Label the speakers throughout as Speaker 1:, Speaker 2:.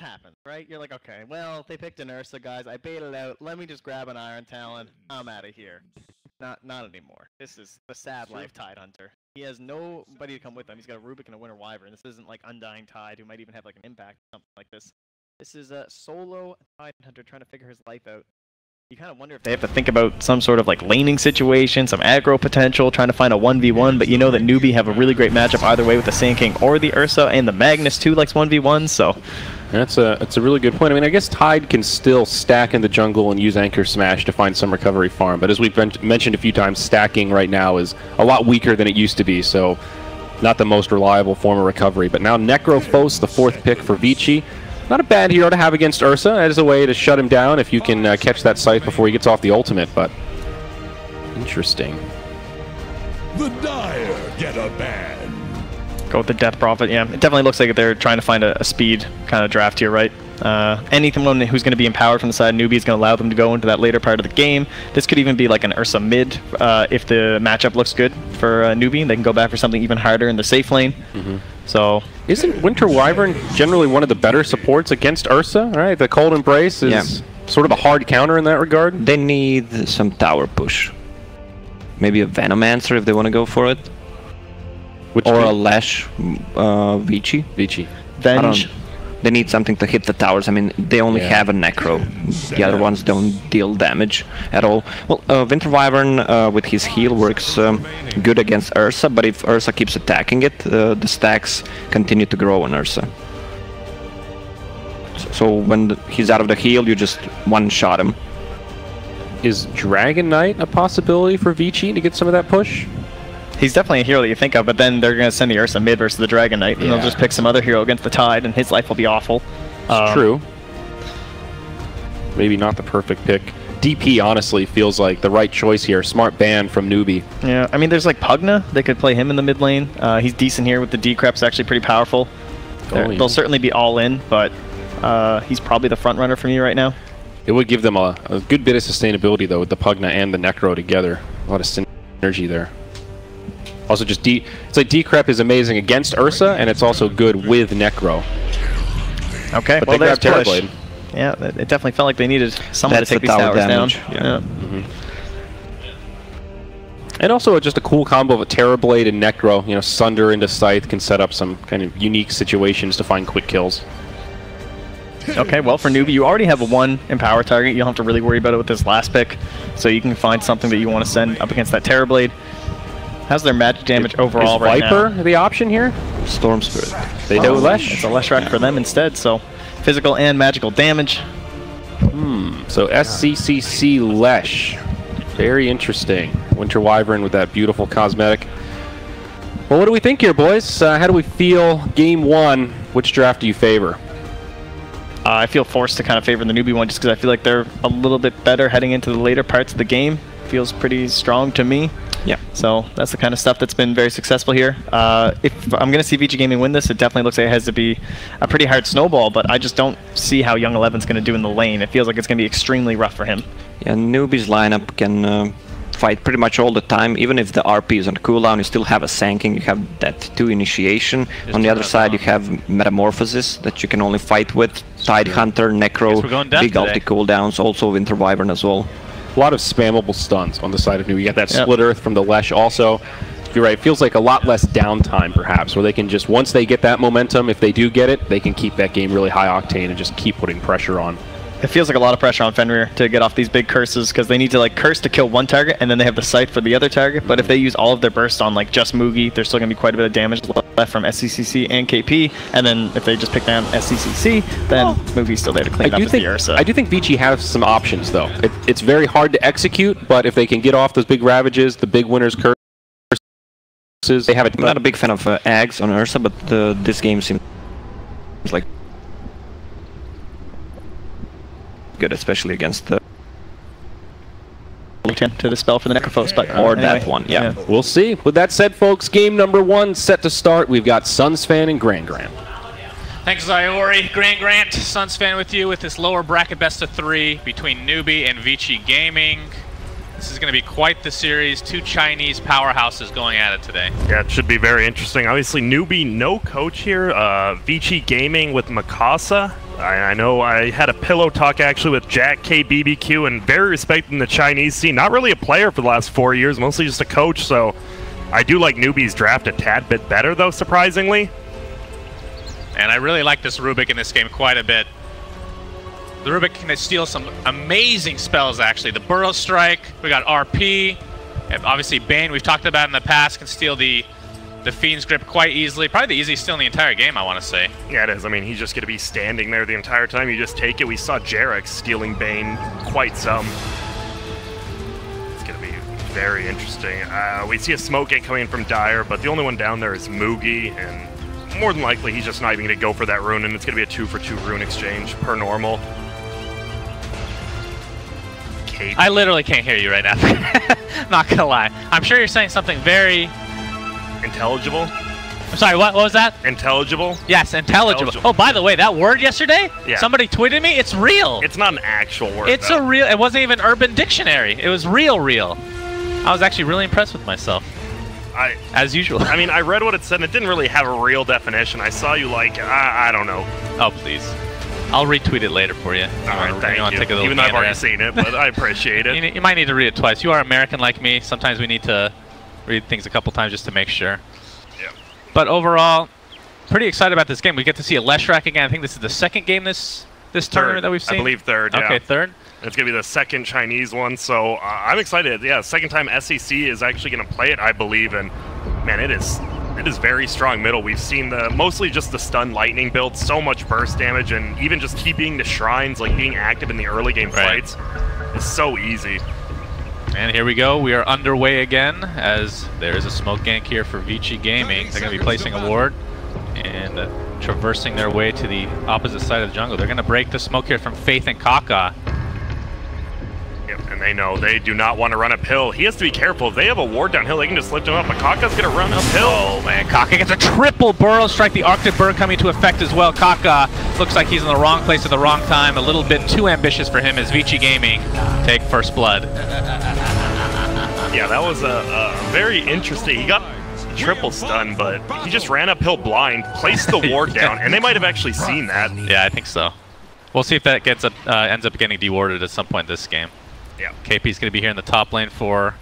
Speaker 1: happens, right? You're like, okay, well, they picked an Ursa, guys. I baited out. Let me just grab an Iron Talon. I'm out of here. Not anymore. This is the sad life Tide Hunter. He has nobody to come with him. He's got a Rubik and a Winter Wyvern. This isn't like Undying Tide, who might even have like an impact or something like this. This is a solo Tide Hunter trying to figure his life out. You kind of wonder if they have to think about some sort of like laning situation, some aggro potential, trying to find a 1v1, but you know that Newbee have a really great matchup either way with the Sand King or the Ursa, and the Magnus too likes 1v1, so...
Speaker 2: That's a really good point. I mean, I guess Tide can still stack in the jungle and use Anchor Smash to find some recovery farm, but as we've mentioned a few times, stacking right now is a lot weaker than it used to be, so not the most reliable form of recovery. But now Necrophos, the 4th pick for Vici. Not a bad hero to have against Ursa as a way to shut him down if you can catch that scythe before he gets off the ultimate, but interesting.
Speaker 3: The Dire get a ban.
Speaker 1: Go with the Death Prophet, yeah. It definitely looks like they're trying to find a speed kind of draft here, right? Anyone who's going to be empowered from the side of Newbee is going to allow them to go into that later part of the game. This could even be like an Ursa mid if the matchup looks good for Newbee. They can go back for something even harder in the safe lane. So
Speaker 2: isn't Winter Wyvern generally one of the better supports against Ursa, right? The Cold Embrace is sort of a hard counter in that regard.
Speaker 4: They need some tower push. Maybe a Venomancer if they want to go for it. Or a Lash Vici.
Speaker 1: Venge.
Speaker 4: They need something to hit the towers. I mean, they only have a Necro. The other ones don't deal damage at all. Well, Winter Wyvern with his heal works good against Ursa, but if Ursa keeps attacking it, the stacks continue to grow on Ursa. So when he's out of the heal, you just one-shot him.
Speaker 2: Is Dragon Knight a possibility for Vici to get some of that push?
Speaker 1: He's definitely a hero that you think of, but then they're going to send the Ursa mid versus the Dragon Knight, and they'll just pick some other hero against the Tide, and his life will be awful.
Speaker 2: It's true. Maybe not the perfect pick. DP, honestly, feels like the right choice here. Smart ban from Newbee.
Speaker 1: Yeah, I mean, there's like Pugna. They could play him in the mid lane. He's decent here with the Decrep's actually pretty powerful. They'll certainly be all in, but he's probably the front runner for me right now.
Speaker 2: It would give them a good bit of sustainability, though, with the Pugna and the Necro together. A lot of synergy there. Also, just it's like Decrep is amazing against Ursa, and it's also good with Necro.
Speaker 1: Okay,
Speaker 2: but
Speaker 1: well,
Speaker 2: they grabbed Terrorblade.
Speaker 1: Yeah, it definitely felt like they needed someone to take these towers
Speaker 4: damage
Speaker 1: down.
Speaker 2: And also just a cool combo of a Terrorblade and Necro. You know, Sunder into Scythe can set up some kind of unique situations to find quick kills.
Speaker 1: Okay, well, for Newbee, you already have a 1 Empower target. You don't have to really worry about it with this last pick. So you can find something that you want to send up against that Terrorblade. How's their magic damage overall right now?
Speaker 2: Is Viper the option here?
Speaker 4: Storm Spirit.
Speaker 2: They do Lesh.
Speaker 1: It's a Leshrac for them instead, so physical and magical damage.
Speaker 2: So SCCC Lesh. Very interesting. Winter Wyvern with that beautiful cosmetic. Well, what do we think here, boys? How do we feel game 1? Which draft do you favor?
Speaker 1: I feel forced to kind of favor the Newbee one just because I feel like they're a little bit better heading into the later parts of the game. Feels pretty strong to me.
Speaker 4: Yeah.
Speaker 1: So that's the kind of stuff that's been very successful here. If I'm going to see Vici Gaming win this, it definitely looks like it has to be a pretty hard snowball, but I just don't see how Young Eleven's going to do in the lane. It feels like it's going to be extremely rough for him.
Speaker 4: Yeah, Newbee's lineup can fight pretty much all the time. Even if the RP is on cooldown, you still have a Sand King, you have that 2 initiation. On the other side, you have Metamorphosis that you can only fight with. Tide Hunter, Necro, big ulti cooldowns, also Winter Wyvern as well.
Speaker 2: A lot of spammable stuns on the side of Newbee. You got that Split Earth from the Lesh also. You're right, it feels like a lot less downtime perhaps, where they can just, once they get that momentum, if they do get it, they can keep that game really high octane and just keep putting pressure on.
Speaker 1: It feels like a lot of pressure on Fenrir to get off these big curses because they need to like curse to kill one target and then they have the scythe for the other target. But if they use all of their bursts on like just Mugi, there's still going to be quite a bit of damage left from SCCC and KP. And then if they just pick down SCCC, then Mugi's still there to clean up with the Ursa.
Speaker 2: I do think Vici has some options though. It's very hard to execute, but if they can get off those big ravages, the big winners curses, they have it.
Speaker 4: I'm not a big fan of Ags on Ursa, but this game seems like good, especially against the
Speaker 1: to the spell for the Necrophos, but
Speaker 4: or anyway, that one, yeah.
Speaker 2: We'll see. With that said, folks, game number 1 set to start. We've got Sunsfan and Grand.
Speaker 5: Thanks, Zyori. Grant, Sunsfan with you with this lower bracket best of 3 between Newbee and Vici Gaming. This is going to be quite the series. Two Chinese powerhouses going at it today.
Speaker 6: Yeah, it should be very interesting. Obviously, Newbee, no coach here. Vici Gaming with Mikasa. I know I had a pillow talk actually with Jack KBBQ, and very respected in the Chinese scene. Not really a player for the last 4 years, mostly just a coach. So I do like Newbee's draft a tad bit better, though, surprisingly.
Speaker 5: And I really like this Rubik in this game quite a bit. The Rubik can steal some amazing spells, actually. The Burrow Strike, we got RP. And obviously, Bane, we've talked about in the past, can steal the Fiend's Grip quite easily. Probably the easiest steal in the entire game, I want to say.
Speaker 6: Yeah, it is. I mean, he's just going to be standing there the entire time. You just take it. We saw Jarek stealing Bane quite some. It's going to be very interesting. We see a smoke gate coming in from Dire, but the only one down there is Moogie, and more than likely, he's just not even going to go for that rune, and it's going to be a 2-for-2 rune exchange per normal.
Speaker 5: I literally can't hear you right now. Not gonna lie. I'm sure you're saying something very...
Speaker 6: Intelligible?
Speaker 5: I'm sorry, what was that?
Speaker 6: Intelligible?
Speaker 5: Yes, intelligible. Oh, by the way, that word yesterday?
Speaker 6: Yeah.
Speaker 5: Somebody tweeted me. It's real.
Speaker 6: It's not an actual word,
Speaker 5: It's
Speaker 6: though.
Speaker 5: a real... It wasn't even Urban Dictionary. It was real. I was actually really impressed with myself. As usual.
Speaker 6: I mean, I read what it said, and it didn't really have a real definition. I saw you like, I don't know.
Speaker 5: Oh, please. I'll retweet it later for you.
Speaker 6: All right, thank you.
Speaker 5: Take a
Speaker 6: Even though I've already seen it, but I appreciate it.
Speaker 5: You might need to read it twice. You are American like me. Sometimes we need to read things a couple times just to make sure.
Speaker 6: Yeah.
Speaker 5: But overall, pretty excited about this game. We get to see a Leshrac again. I think this is the second game this tournament that we've seen.
Speaker 6: I believe third, yeah.
Speaker 5: Okay, third.
Speaker 6: It's going to be the second Chinese one, so I'm excited. Yeah, second time SEC is actually going to play it, I believe, and man, it is very strong middle. We've seen mostly just the stun lightning build, so much burst damage, and even just keeping the shrines, like being active in the early game fights, is so easy.
Speaker 5: And here we go. We are underway again, as there is a smoke gank here for Vici Gaming. They're going to be placing a ward and traversing their way to the opposite side of the jungle. They're going to break the smoke here from Faith and Kaka.
Speaker 6: And they know they do not want to run uphill. He has to be careful. If they have a ward downhill, they can just lift him up. But Kaka's going to run uphill.
Speaker 5: Oh, man. Kaka gets a triple Burrow Strike. The Arctic Bird coming to effect as well. Kaka looks like he's in the wrong place at the wrong time. A little bit too ambitious for him as Vici Gaming take first blood.
Speaker 6: Yeah, that was a very interesting. He got a triple stun, but he just ran uphill blind, placed the ward down, and they might have actually seen that.
Speaker 5: Yeah, I think so. We'll see if that ends up getting dewarded at some point this game.
Speaker 6: Yeah.
Speaker 5: KP's going to be here in the top lane for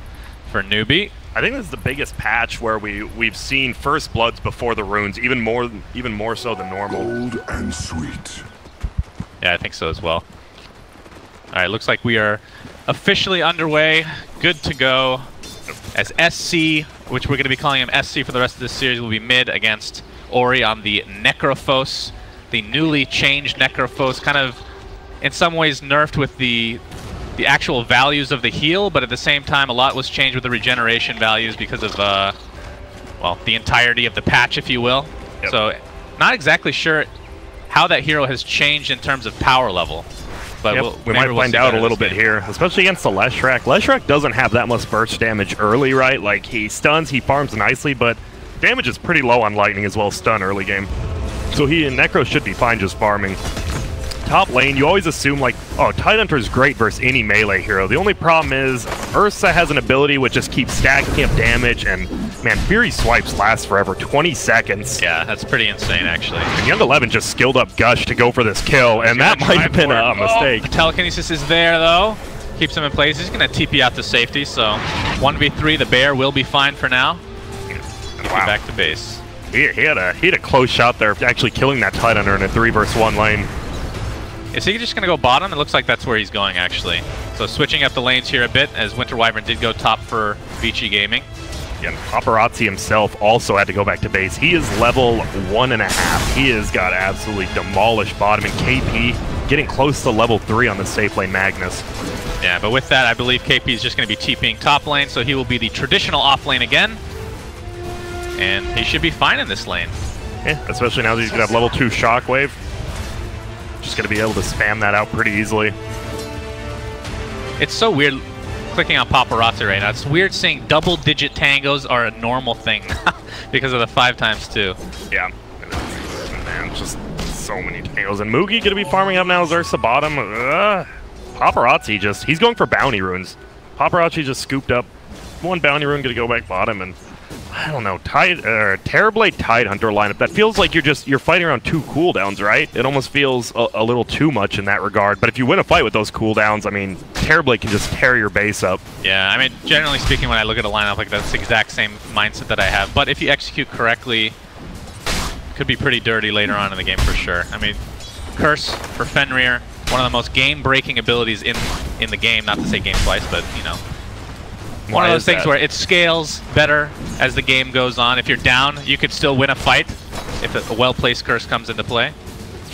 Speaker 5: Newbee.
Speaker 6: I think this is the biggest patch where we've seen first bloods before the runes, even more so than normal.
Speaker 3: Bold and sweet.
Speaker 5: Yeah, I think so as well. All right, looks like we are officially underway, good to go. As SC, which we're going to be calling him SC for the rest of this series, will be mid against Ori on the Necrophos, the newly changed Necrophos, kind of in some ways nerfed with the actual values of the heal, but at the same time a lot was changed with the regeneration values because of well, the entirety of the patch, if you will.
Speaker 6: Yep.
Speaker 5: So not exactly sure how that hero has changed in terms of power level, but
Speaker 6: we might find out a little bit here, especially against the Leshrac. Leshrac doesn't have that much burst damage early, right? Like, he stuns, he farms nicely, but damage is pretty low on lightning as well as stun early game. So he and Necro should be fine just farming. Top lane, you always assume, like, oh, Tidehunter is great versus any melee hero. The only problem is Ursa has an ability which just keeps stacking up damage, and, man, Fury Swipes last forever, 20 seconds.
Speaker 5: Yeah, that's pretty insane, actually.
Speaker 6: And Young 11 just skilled up Gush to go for this kill, and that might have been a mistake.
Speaker 5: Telekinesis is there, though. Keeps him in place. He's going to TP out to safety, so 1v3, the bear will be fine for now.
Speaker 6: Wow.
Speaker 5: Back to base.
Speaker 6: He had a close shot there, actually killing that Tidehunter in a 3-versus-1 lane.
Speaker 5: Is he just going to go bottom? It looks like that's where he's going, actually. So switching up the lanes here a bit, as Winter Wyvern did go top for Vici Gaming.
Speaker 6: Yeah, Paparazzi himself also had to go back to base. He is level 1.5. He has got absolutely demolished bottom, and KP getting close to level 3 on the safe lane Magnus.
Speaker 5: Yeah, but with that, I believe KP is just going to be TPing top lane, so he will be the traditional off lane again. And he should be fine in this lane.
Speaker 6: Yeah, especially now that he's going to have level 2 Shockwave. Just going to be able to spam that out pretty easily.
Speaker 5: It's so weird clicking on Paparazzi right now. It's weird seeing double-digit tangos are a normal thing because of the 5x2.
Speaker 6: Yeah. Man, just so many tangos. And Moogie going to be farming up now as Ursa bottom. Paparazzi he's going for bounty runes. Paparazzi just scooped up one bounty rune, gonna go back bottom, and I don't know, Terrorblade Tidehunter lineup. That feels like you're fighting around 2 cooldowns, right? It almost feels a little too much in that regard. But if you win a fight with those cooldowns, I mean, Terrorblade can just tear your base up. Yeah, I mean, generally speaking, when I look at a lineup like that, it's the exact same mindset that I have. But if you execute correctly, it could be pretty dirty later on in the game for sure. I mean, Curse for Fenrir, one of the most game-breaking abilities in the game. Not to say game twice, but you know. One of those things where it scales better as the game goes on. If you're down, you could still win a fight if a well-placed curse comes into play.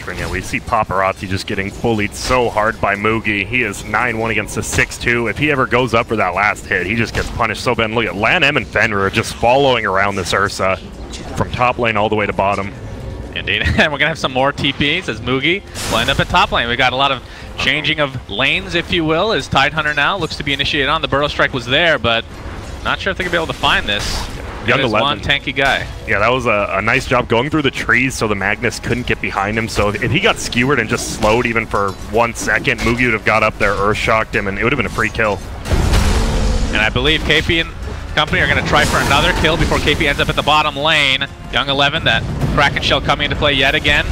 Speaker 6: Yeah, we see Paparazzi just getting bullied so hard by Mugi. He is 9-1 against the 6-2. If he ever goes up for that last hit, he just gets punished so bad. Look at LAN-M and Fenrir just following around this Ursa from top lane all the way to bottom. Indeed. And we're going to have some more TPs as Mugi will end up at top lane. We got a lot of changing of lanes, if you will, as Tidehunter now looks to be initiated on. The Burrow Strike was there, but not sure if they're going to be able to find this. Young 11. One tanky guy. Yeah, that was a nice job going through the trees so the Magnus couldn't get behind him. So if he got skewered and just slowed even for 1 second, Mugi would have got up there, Earth-shocked him, and it would have been a free kill. And I believe KP and company are going to try for another kill before KP ends up at the bottom lane. Young 11, that Kraken Shell coming into play yet again.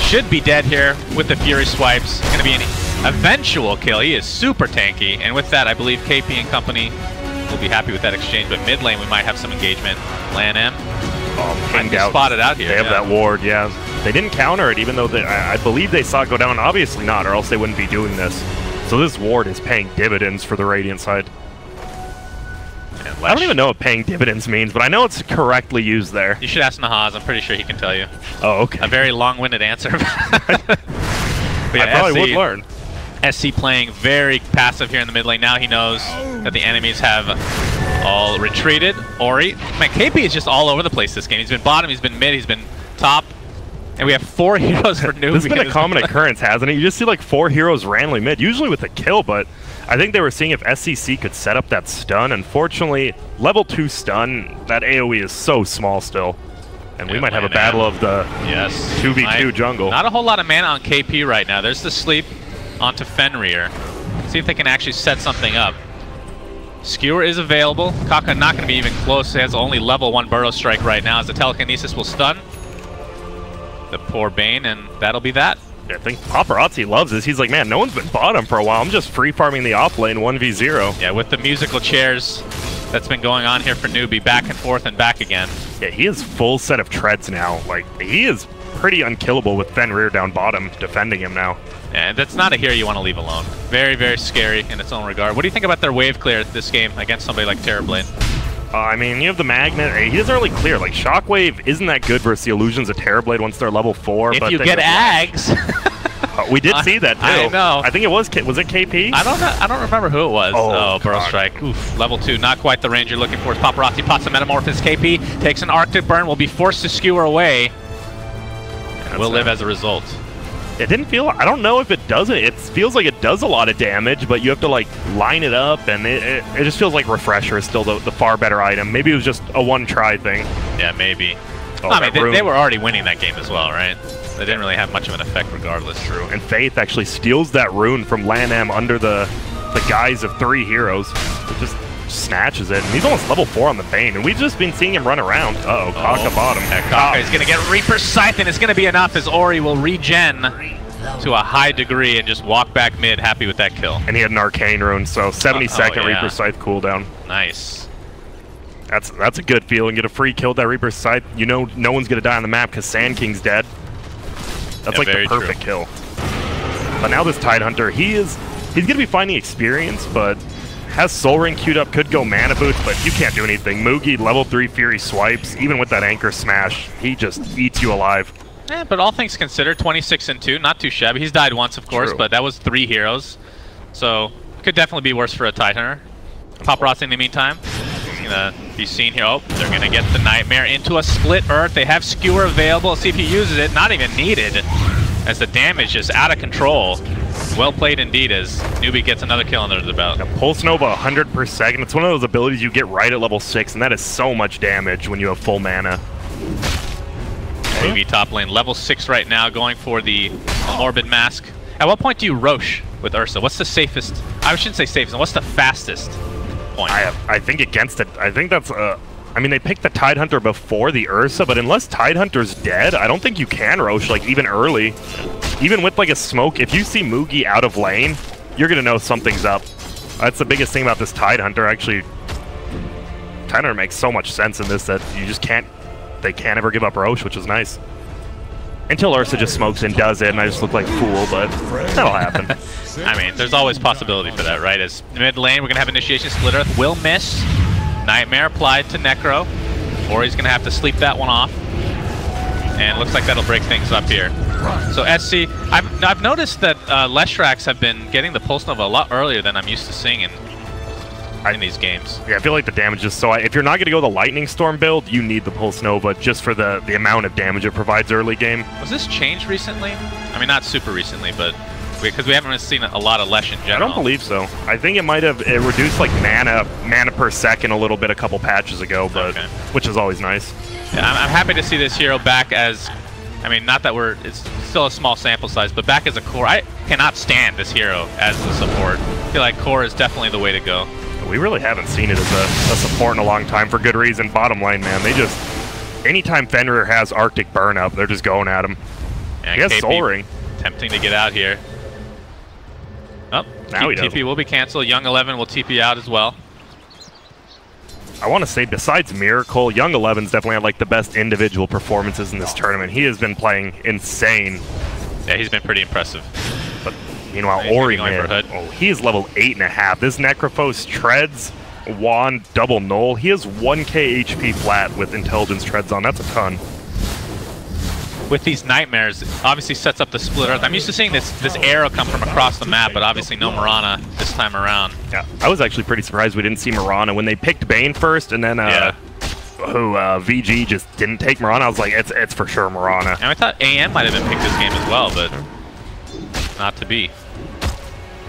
Speaker 6: Should be dead here with the Fury swipes. Going to be an eventual kill. He is super tanky, and with that, I believe KP and company will be happy with that exchange. But mid lane, we might have some engagement. LAN-M might be spotted out here. They have that ward, yeah. They didn't counter it, even though I believe they saw it go down. Obviously not, or else they wouldn't be doing this. So this ward is paying dividends for the Radiant side. I don't even know what paying dividends means, but I know it's correctly used there. You should ask Nahaz. I'm pretty sure he can tell you. Oh, okay. A very long-winded answer. But yeah, I probably would learn. SC playing very passive here in the mid lane. Now he knows that the enemies have all retreated. Ori. Man, KP is just all over the place this game. He's been bottom, he's been mid, he's been top. And we have 4 heroes for Newbee. This has been a common occurrence, hasn't it? You just see like 4 heroes randomly mid, usually with a kill, but I think they were seeing if SCC could set up that stun. Unfortunately, level 2 stun, that AoE is so small still. And we might have a battle of the 2v2 jungle. Not a whole lot of mana on KP right now. There's the sleep onto Fenrir. See if they can actually set something up. Skewer is available. Kaka not going to be even close. He has only level 1 Burrow Strike right now as the Telekinesis will stun the poor Bane, and that'll be that. Yeah, I think Paparazzi loves this. He's like, man, no one's been bottom for a while. I'm just free farming the off lane 1v0. Yeah, with the musical chairs that's been going on here for Newbee, back and forth and back again. Yeah, he has full set of treads now. Like, he is pretty unkillable with Fenrir down bottom defending him now. Yeah, that's not a hero you want to leave alone. Very, very scary in its own regard. What do you think about their wave clear this game against somebody like Terrorblade? I mean, you have the Magnet. He doesn't really clear. Like, Shockwave isn't that good versus the illusions of Terrorblade once they're level 4. If you get Ags. We did see that, too. I know. I think it was it KP? I don't remember who it was. Oh, Burrow Strike. Oof, level 2. Not quite the range you're looking for. Paparazzi pots a Metamorphosis. KP takes an Arctic Burn. Will be forced to skewer away. And will live as a result. It didn't feel, I don't know if it does it. It feels like it does a lot of damage, but you have to like line it up, and it just feels like Refresher is still the far better item. Maybe it was just a one-try thing. Yeah, maybe. Oh, I mean, they were already winning that game as well, right? They didn't really have much of an effect regardless. True. And Faith actually steals that rune from LAN-M under the guise of 3 heroes. It just snatches it, and he's almost level 4 on the Bane, and we've just been seeing him run around. Uh-oh, Kaka bottom. Yeah, Kaka is going to get Reaper Scythe, and it's going to be enough as Ori will regen to a high degree and just walk back mid, happy with that kill. And he had an Arcane rune, so 70-second Reaper Scythe cooldown. Nice. That's a good feeling. Get a free kill with that Reaper Scythe. You know no one's going to die on the map because Sand King's dead. That's like the perfect kill. But now this Tidehunter, he's going to be finding experience, but has Soul Ring queued up, could go Mana Boots, but you can't do anything. Mugi, level 3 Fury swipes, even with that Anchor Smash, he just eats you alive. Yeah, but all things considered, 26-2, not too shabby. He's died once, of course, but that was 3 heroes. So, could definitely be worse for a Tidehunter. Paparazzi in the meantime, he's going to be seen here. Oh, they're going to get the Nightmare into a split Earth. They have Skewer available. Let's see if he uses it. Not even needed, as the damage is out of control. Well played indeed as Newbee gets another kill under the belt. Pulse Nova 100 per second. It's one of those abilities you get right at level 6, and that is so much damage when you have full mana. Newbee top lane, level 6 right now, going for the Morbid Mask. At what point do you Roche
Speaker 5: with Ursa? What's the safest? I shouldn't say safest. What's the fastest point?
Speaker 6: I think against it. I think that's. I mean, they picked the Tidehunter before the Ursa, but unless Tidehunter's dead, I don't think you can Roche, like, even early. Even with, like, a smoke, if you see Moogie out of lane, you're going to know something's up. That's the biggest thing about this Tidehunter. Actually, Tidehunter makes so much sense in this that you just can't... They can't ever give up Roche, which is nice. Until Ursa just smokes and does it, and I just look like a fool, but that'll happen.
Speaker 5: I mean, there's always possibility for that, right? As mid lane, we're going to have Initiation. Split Earth will miss. Nightmare applied to Necro, or he's going to have to sleep that one off. And looks like that'll break things up here. So SC, I've noticed that Leshraks have been getting the Pulse Nova a lot earlier than I'm used to seeing in these games.
Speaker 6: Yeah, I feel like the damage is so... If you're not going to go the Lightning Storm build, you need the Pulse Nova just for the amount of damage it provides early game.
Speaker 5: Was this changed recently? I mean, not super recently, but... Because we haven't really seen a lot of Lesh in general.
Speaker 6: I don't believe so. I think it might have reduced like mana per second a little bit a couple patches ago, but which is always nice.
Speaker 5: Yeah, I'm happy to see this hero back as, I mean, not that it's still a small sample size, but back as a core. I cannot stand this hero as a support. I feel like core is definitely the way to go.
Speaker 6: We really haven't seen it as a support in a long time for good reason. Bottom lane, man, they just anytime Fenrir has Arctic burn up, they're just going at him.
Speaker 5: Yeah,
Speaker 6: he has Soul Ring.
Speaker 5: Tempting to get out here. Oh,
Speaker 6: now
Speaker 5: TP will be canceled. Young 11 will TP out as well.
Speaker 6: I want to say, besides Miracle, Young 11's definitely had like the best individual performances in this tournament. He has been playing insane.
Speaker 5: Yeah, he's been pretty impressive.
Speaker 6: But meanwhile, Ori, man, he is level 8.5. This Necrophos treads, Wand, double null. He has 1k HP flat with Intelligence treads on. That's a ton.
Speaker 5: With these Nightmares, obviously sets up the Split Earth. I'm used to seeing this arrow come from across the map, but obviously no Mirana this time around. Yeah,
Speaker 6: I was actually pretty surprised we didn't see Mirana. When they picked Bane first, and then VG just didn't take Mirana, I was like, it's for sure Mirana.
Speaker 5: And I thought AM might have been picked this game as well, but not to be.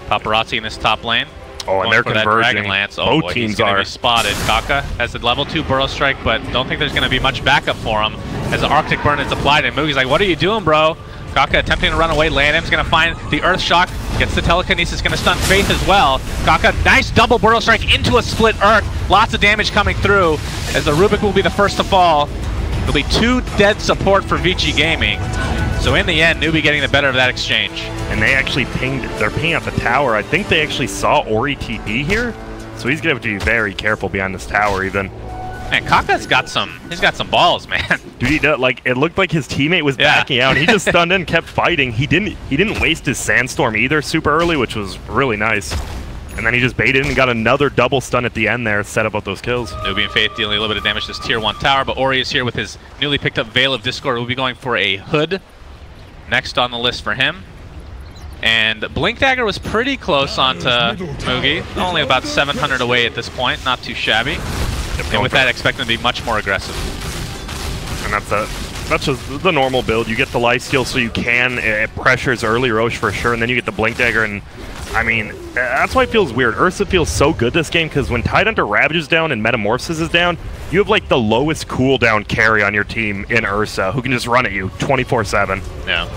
Speaker 5: Paparazzi in this top lane.
Speaker 6: Oh, and they're converging.
Speaker 5: Oh, both teams are spotted. Kaka has a level 2 Burrow Strike, but don't think there's going to be much backup for him as the Arctic Burn is applied. And Moogie's like, what are you doing, bro? Kaka attempting to run away. Landham's going to find the Earth Shock. Gets the Telekinesis, going to stun Faith as well. Kaka, nice double Burrow Strike into a Split Earth. Lots of damage coming through as the Rubik will be the first to fall. There'll be 2 dead support for Vici Gaming. So in the end, Newbee getting the better of that exchange.
Speaker 6: And they actually they're pinging at the tower. I think they actually saw Ori TP here. So he's going to have to be very careful behind this tower even.
Speaker 5: Man, Kaka's got some balls, man.
Speaker 6: Dude, he does, like, it looked like his teammate was backing out. And he just stunned in, kept fighting. He didn't waste his Sandstorm either super early, which was really nice. And then he just baited and got another double stun at the end there, set up those kills.
Speaker 5: Newbee and Faith dealing a little bit of damage to this tier 1 tower, but Ori is here with his newly picked up Veil of Discord. We'll be going for a Hood next on the list for him. And Blink Dagger was pretty close onto Moogie, only about 700 away at this point, not too shabby. And with that, expect him to be much more aggressive.
Speaker 6: And that's just the normal build. You get the life steal so you can, it pressures early Roche for sure, and then you get the Blink Dagger, and I mean, that's why it feels weird. Ursa feels so good this game, because when Tidehunter Ravage is down and Metamorphosis is down, you have like the lowest cooldown carry on your team in Ursa, who can just run at you 24/7.
Speaker 5: Yeah.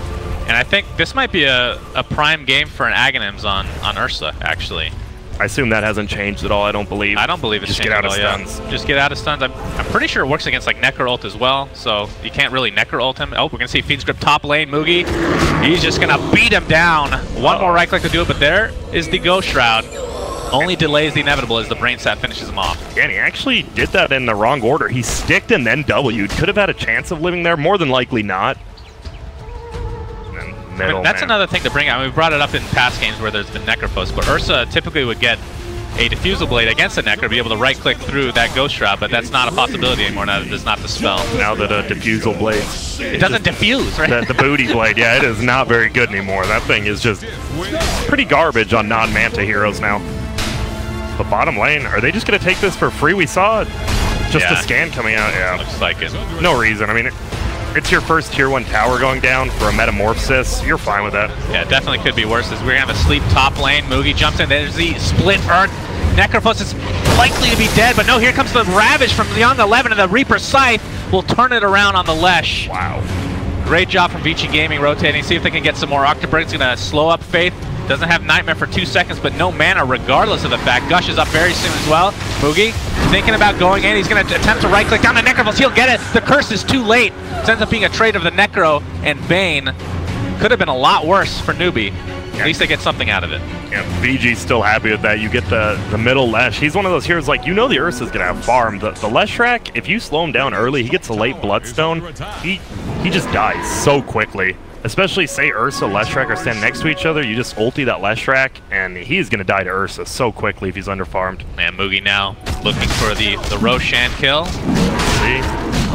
Speaker 5: And I think this might be a prime game for an Aghanims on Ursa, actually.
Speaker 6: I assume that hasn't changed at all. I don't believe.
Speaker 5: I don't believe it's
Speaker 6: just
Speaker 5: changed
Speaker 6: get out of stuns.
Speaker 5: Yeah. Just get out of stuns. I'm pretty sure it works against like Necro ult as well, so you can't really Necro ult him. Oh, we're gonna see Fiend's Grip top lane. Moogie, he's just gonna beat him down. One more right click to do it, but there is the Ghost Shroud. Only delays the inevitable as the Brain Sap finishes him off.
Speaker 6: Yeah, and he actually did that in the wrong order. He sticked and then W'd. Could have had a chance of living there. More than likely not.
Speaker 5: I mean, that's another thing to bring out. I mean, we brought it up in past games where there's been Necrophos, but Ursa typically would get a Diffusal Blade against a Necro, be able to right-click through that Ghost Shroud, but that's not a possibility anymore now that it is not the spell.
Speaker 6: Now that a Diffusal Blade...
Speaker 5: It doesn't diffuse, right?
Speaker 6: The Booty Blade, yeah, it is not very good anymore. That thing is just pretty garbage on non-Manta heroes now. But bottom lane, are they just going to take this for free? We saw just a scan coming out, yeah.
Speaker 5: Looks like it.
Speaker 6: No reason. I mean, it's your first tier 1 tower going down for a Metamorphosis. You're fine with that.
Speaker 5: Yeah, it definitely could be worse as we're going to have a sleep top lane. Moogie jumps in. There's the Split Earth. Necrophos is likely to be dead, but no, here comes the Ravage from Young 11, and the Reaper Scythe will turn it around on the Lesh.
Speaker 6: Wow.
Speaker 5: Great job from Vici Gaming rotating. See if they can get some more. Octoberg's going to slow up Faith. Doesn't have Nightmare for 2 seconds, but no mana regardless of the fact. Gush is up very soon as well. Moogie thinking about going in. He's going to attempt to right-click down the Necrophos. He'll get it. The curse is too late. It ends up being a trade of the Necro and Bane. Could have been a lot worse for Newbee. At least they get something out of it.
Speaker 6: Yeah, VG's still happy with that. You get the middle Lesh. He's one of those heroes, like, you know the Ursa's going to have farm. The Leshrac, if you slow him down early, he gets a late Bloodstone. He just dies so quickly. Especially, say Ursa, Leshrac are standing next to each other, you just ulti that Leshrac, and he's going to die to Ursa so quickly if he's underfarmed.
Speaker 5: And Moogie now looking for the Roshan kill.
Speaker 6: See?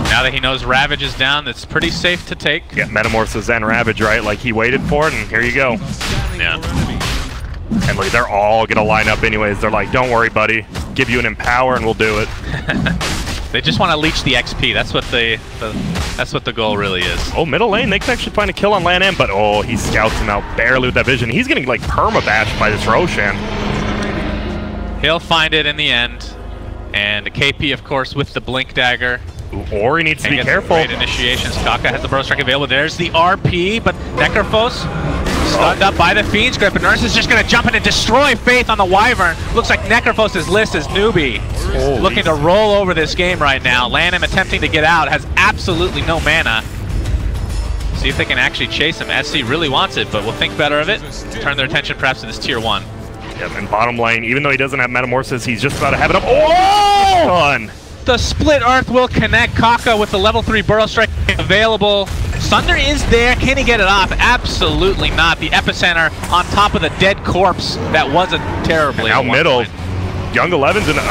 Speaker 5: Now that he knows Ravage is down, it's pretty safe to take.
Speaker 6: Yeah, Metamorphosis and Ravage, right? Like, he waited for it, and here you go.
Speaker 5: Yeah.
Speaker 6: And like, they're all going to line up anyways. They're like, don't worry, buddy. Give you an Empower, and we'll do it.
Speaker 5: They just want to leech the XP. That's what the goal really is.
Speaker 6: Oh, middle lane, they can actually find a kill on Lan M, but oh, he scouts him out barely with that vision. He's getting like perma-bashed by this Roshan.
Speaker 5: He'll find it in the end. And KP, of course, with the Blink Dagger.
Speaker 6: Ooh, Ori needs to be careful.
Speaker 5: Great initiations. Kaka has the Burrow Strike available. There's the RP, but Necrophos stunned up by the Fiend's Grip, and Nurse is just going to jump in and destroy Faith on the Wyvern. Looks like Necrophos' list is Newbee. Looking to roll over this game right now. Lanham attempting to get out, has absolutely no mana. See if they can actually chase him. SC really wants it, but will think better of it. Turn their attention perhaps to this tier 1.
Speaker 6: Yep, and bottom lane, even though he doesn't have Metamorphosis, he's just about to have it up. Oh! Done.
Speaker 5: The Split Earth will connect. Kaka with the level 3 Burrow Strike available. Sunder is there. Can he get it off? Absolutely not. The Epicenter on top of the dead corpse. That wasn't terribly.
Speaker 6: Out middle. Young 11's in the...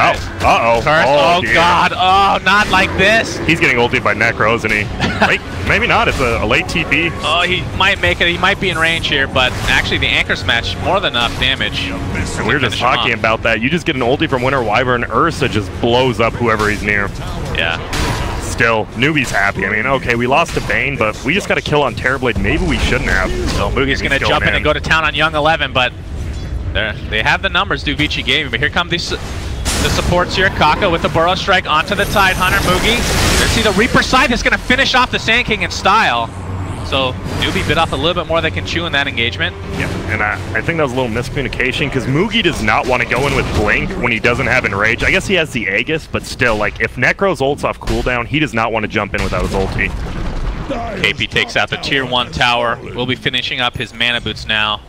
Speaker 6: Uh-oh.
Speaker 5: Oh, God. Oh, not like this.
Speaker 6: He's getting ulted by Necro, isn't he? Wait, maybe not. It's a late TP.
Speaker 5: Oh, he might make it. He might be in range here, but actually the Anchor Smash, more than enough damage.
Speaker 6: And we were just talking about that. You just get an ulti from Winter Wyvern. Ursa just blows up whoever he's near.
Speaker 5: Yeah.
Speaker 6: Still, Newbee's happy. I mean, okay, we lost to Bane, but we just got a kill on Terrorblade. Maybe we shouldn't have.
Speaker 5: So Moogie's going to jump in and go to town on Young 11, but they have the numbers Duvici gave him. But here come the supports here. Kaka with the Burrow Strike onto the Tidehunter. Moogie. Let's see the Reaper Scythe is going to finish off the Sand King in style. So Newbee bit off a little bit more they can chew in that engagement.
Speaker 6: Yeah, and I think that was a little miscommunication because Moogie does not want to go in with Blink when he doesn't have Enrage. I guess he has the Aegis, but still, like, if Necro's ult's off cooldown, he does not want to jump in without his ulti.
Speaker 5: KP takes out the tier 1 tower. We'll be finishing up his mana boots now.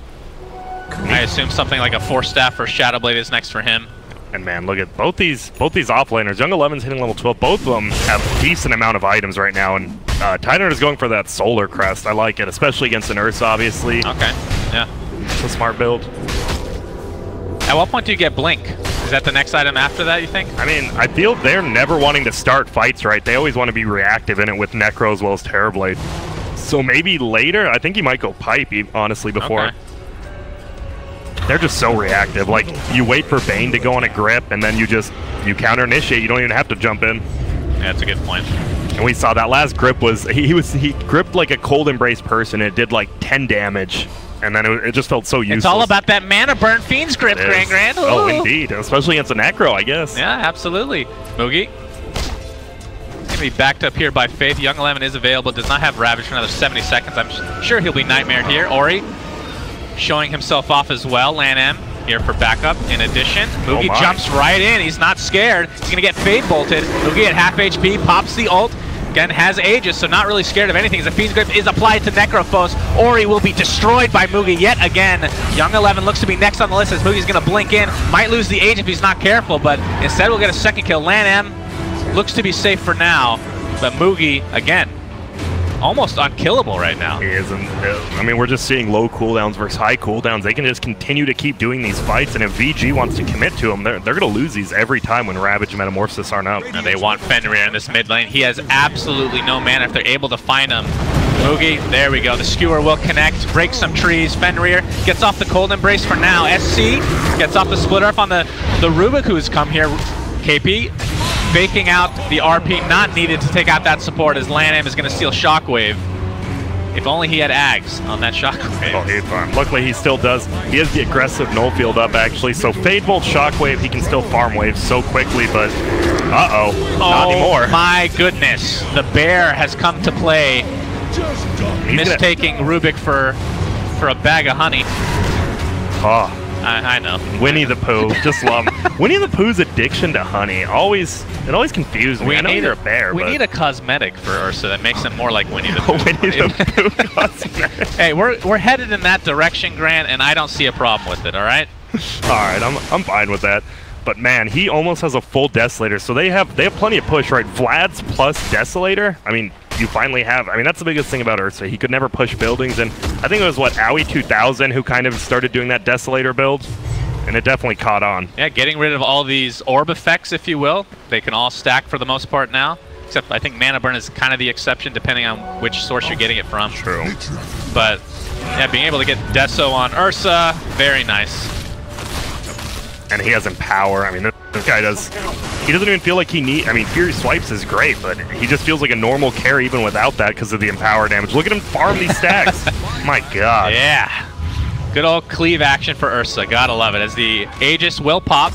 Speaker 5: I assume something like a Force Staff or Shadowblade is next for him.
Speaker 6: And man, look at both these offlaners. Young 11's hitting level 12. Both of them have a decent amount of items right now, and Tidehunter is going for that Solar Crest. I like it, especially against an Ursa, obviously.
Speaker 5: Okay, yeah.
Speaker 6: It's a smart build.
Speaker 5: At what point do you get Blink? Is that the next item after that, you think?
Speaker 6: I mean, I feel they're never wanting to start fights right. They always want to be reactive in it with Necro as well as Terrorblade. So maybe later, I think he might go Pipe, honestly, before.
Speaker 5: Okay.
Speaker 6: They're just so reactive. Like, you wait for Bane to go on a grip, and then you counter initiate. You don't even have to jump in.
Speaker 5: Yeah, that's a good point.
Speaker 6: And we saw that last grip was he gripped like a Cold Embrace person. And it did like 10 damage, and then it just felt so useless.
Speaker 5: It's all about that mana burn Fiend's Grip, Grand.
Speaker 6: Oh, indeed, especially against a Necro, I guess.
Speaker 5: Yeah, absolutely. Moogie gonna be backed up here by Faith. Young 11 is available. Does not have Ravage for another 70 seconds. I'm sure he'll be nightmared here. Ori showing himself off as well. Lan M here for backup. In addition, Moogie jumps right in. He's not scared. He's going to get Fade Bolted. Moogie at half HP, pops the ult. Again, has Aegis, so not really scared of anything. As the Fiend's Grip is applied to Necrophos, Ori will be destroyed by Moogie yet again. Young 11 looks to be next on the list as Moogie's going to blink in. Might lose the Age if he's not careful, but instead we'll get a second kill. Lan M looks to be safe for now, but Moogie, again, almost unkillable right now.
Speaker 6: He isn't. I mean, we're just seeing low cooldowns versus high cooldowns. They can just continue to keep doing these fights, and if VG wants to commit to them, they're going to lose these every time when Ravage and Metamorphosis aren't up.
Speaker 5: And they want Fenrir in this mid lane. He has absolutely no mana if they're able to find him. Moogie, there we go. The Skewer will connect, break some trees. Fenrir gets off the Cold Embrace for now. SC gets off the Split Earth on the Rubik who's come here. KP faking out the RP not needed to take out that support as Lan M is going to steal Shockwave. If only he had Ags on that Shockwave.
Speaker 6: Oh, he'd farm. Luckily, he still does. He has the aggressive null field up, actually. So Fade Bolt, Shockwave, he can still farm waves so quickly, but not anymore.
Speaker 5: Oh my goodness. The bear has come to play, mistaking Rubik for for a bag of honey.
Speaker 6: Oh.
Speaker 5: I know.
Speaker 6: Winnie the Pooh, just love Winnie the Pooh's addiction to honey. It always confused me. I know you're a bear,
Speaker 5: we
Speaker 6: but...
Speaker 5: need a cosmetic for Ursa that makes him more like Winnie the Pooh.
Speaker 6: Winnie the Pooh cosmetic.
Speaker 5: Hey, we're headed in that direction, Grant, and I don't see a problem with it. All right.
Speaker 6: All right, I'm fine with that. But man, he almost has a full Desolator, so they have plenty of push, right? Vlad's plus Desolator. I mean, you finally have. I mean, that's the biggest thing about Ursa. He could never push buildings, and I think it was what Owie 2000 who kind of started doing that Desolator build, and it definitely caught on.
Speaker 5: Yeah, getting rid of all these orb effects, if you will. They can all stack for the most part now. Except I think Mana Burn is kind of the exception, depending on which source you're getting it from.
Speaker 6: True.
Speaker 5: But yeah, being able to get Deso on Ursa, very nice.
Speaker 6: And he has Empower. I mean, this guy does. He doesn't even feel like he needs. I mean, Fury Swipes is great, but he just feels like a normal carry even without that because of the Empower damage. Look at him farm these stacks. My God.
Speaker 5: Yeah. Good old cleave action for Ursa. Gotta love it. As the Aegis will pop,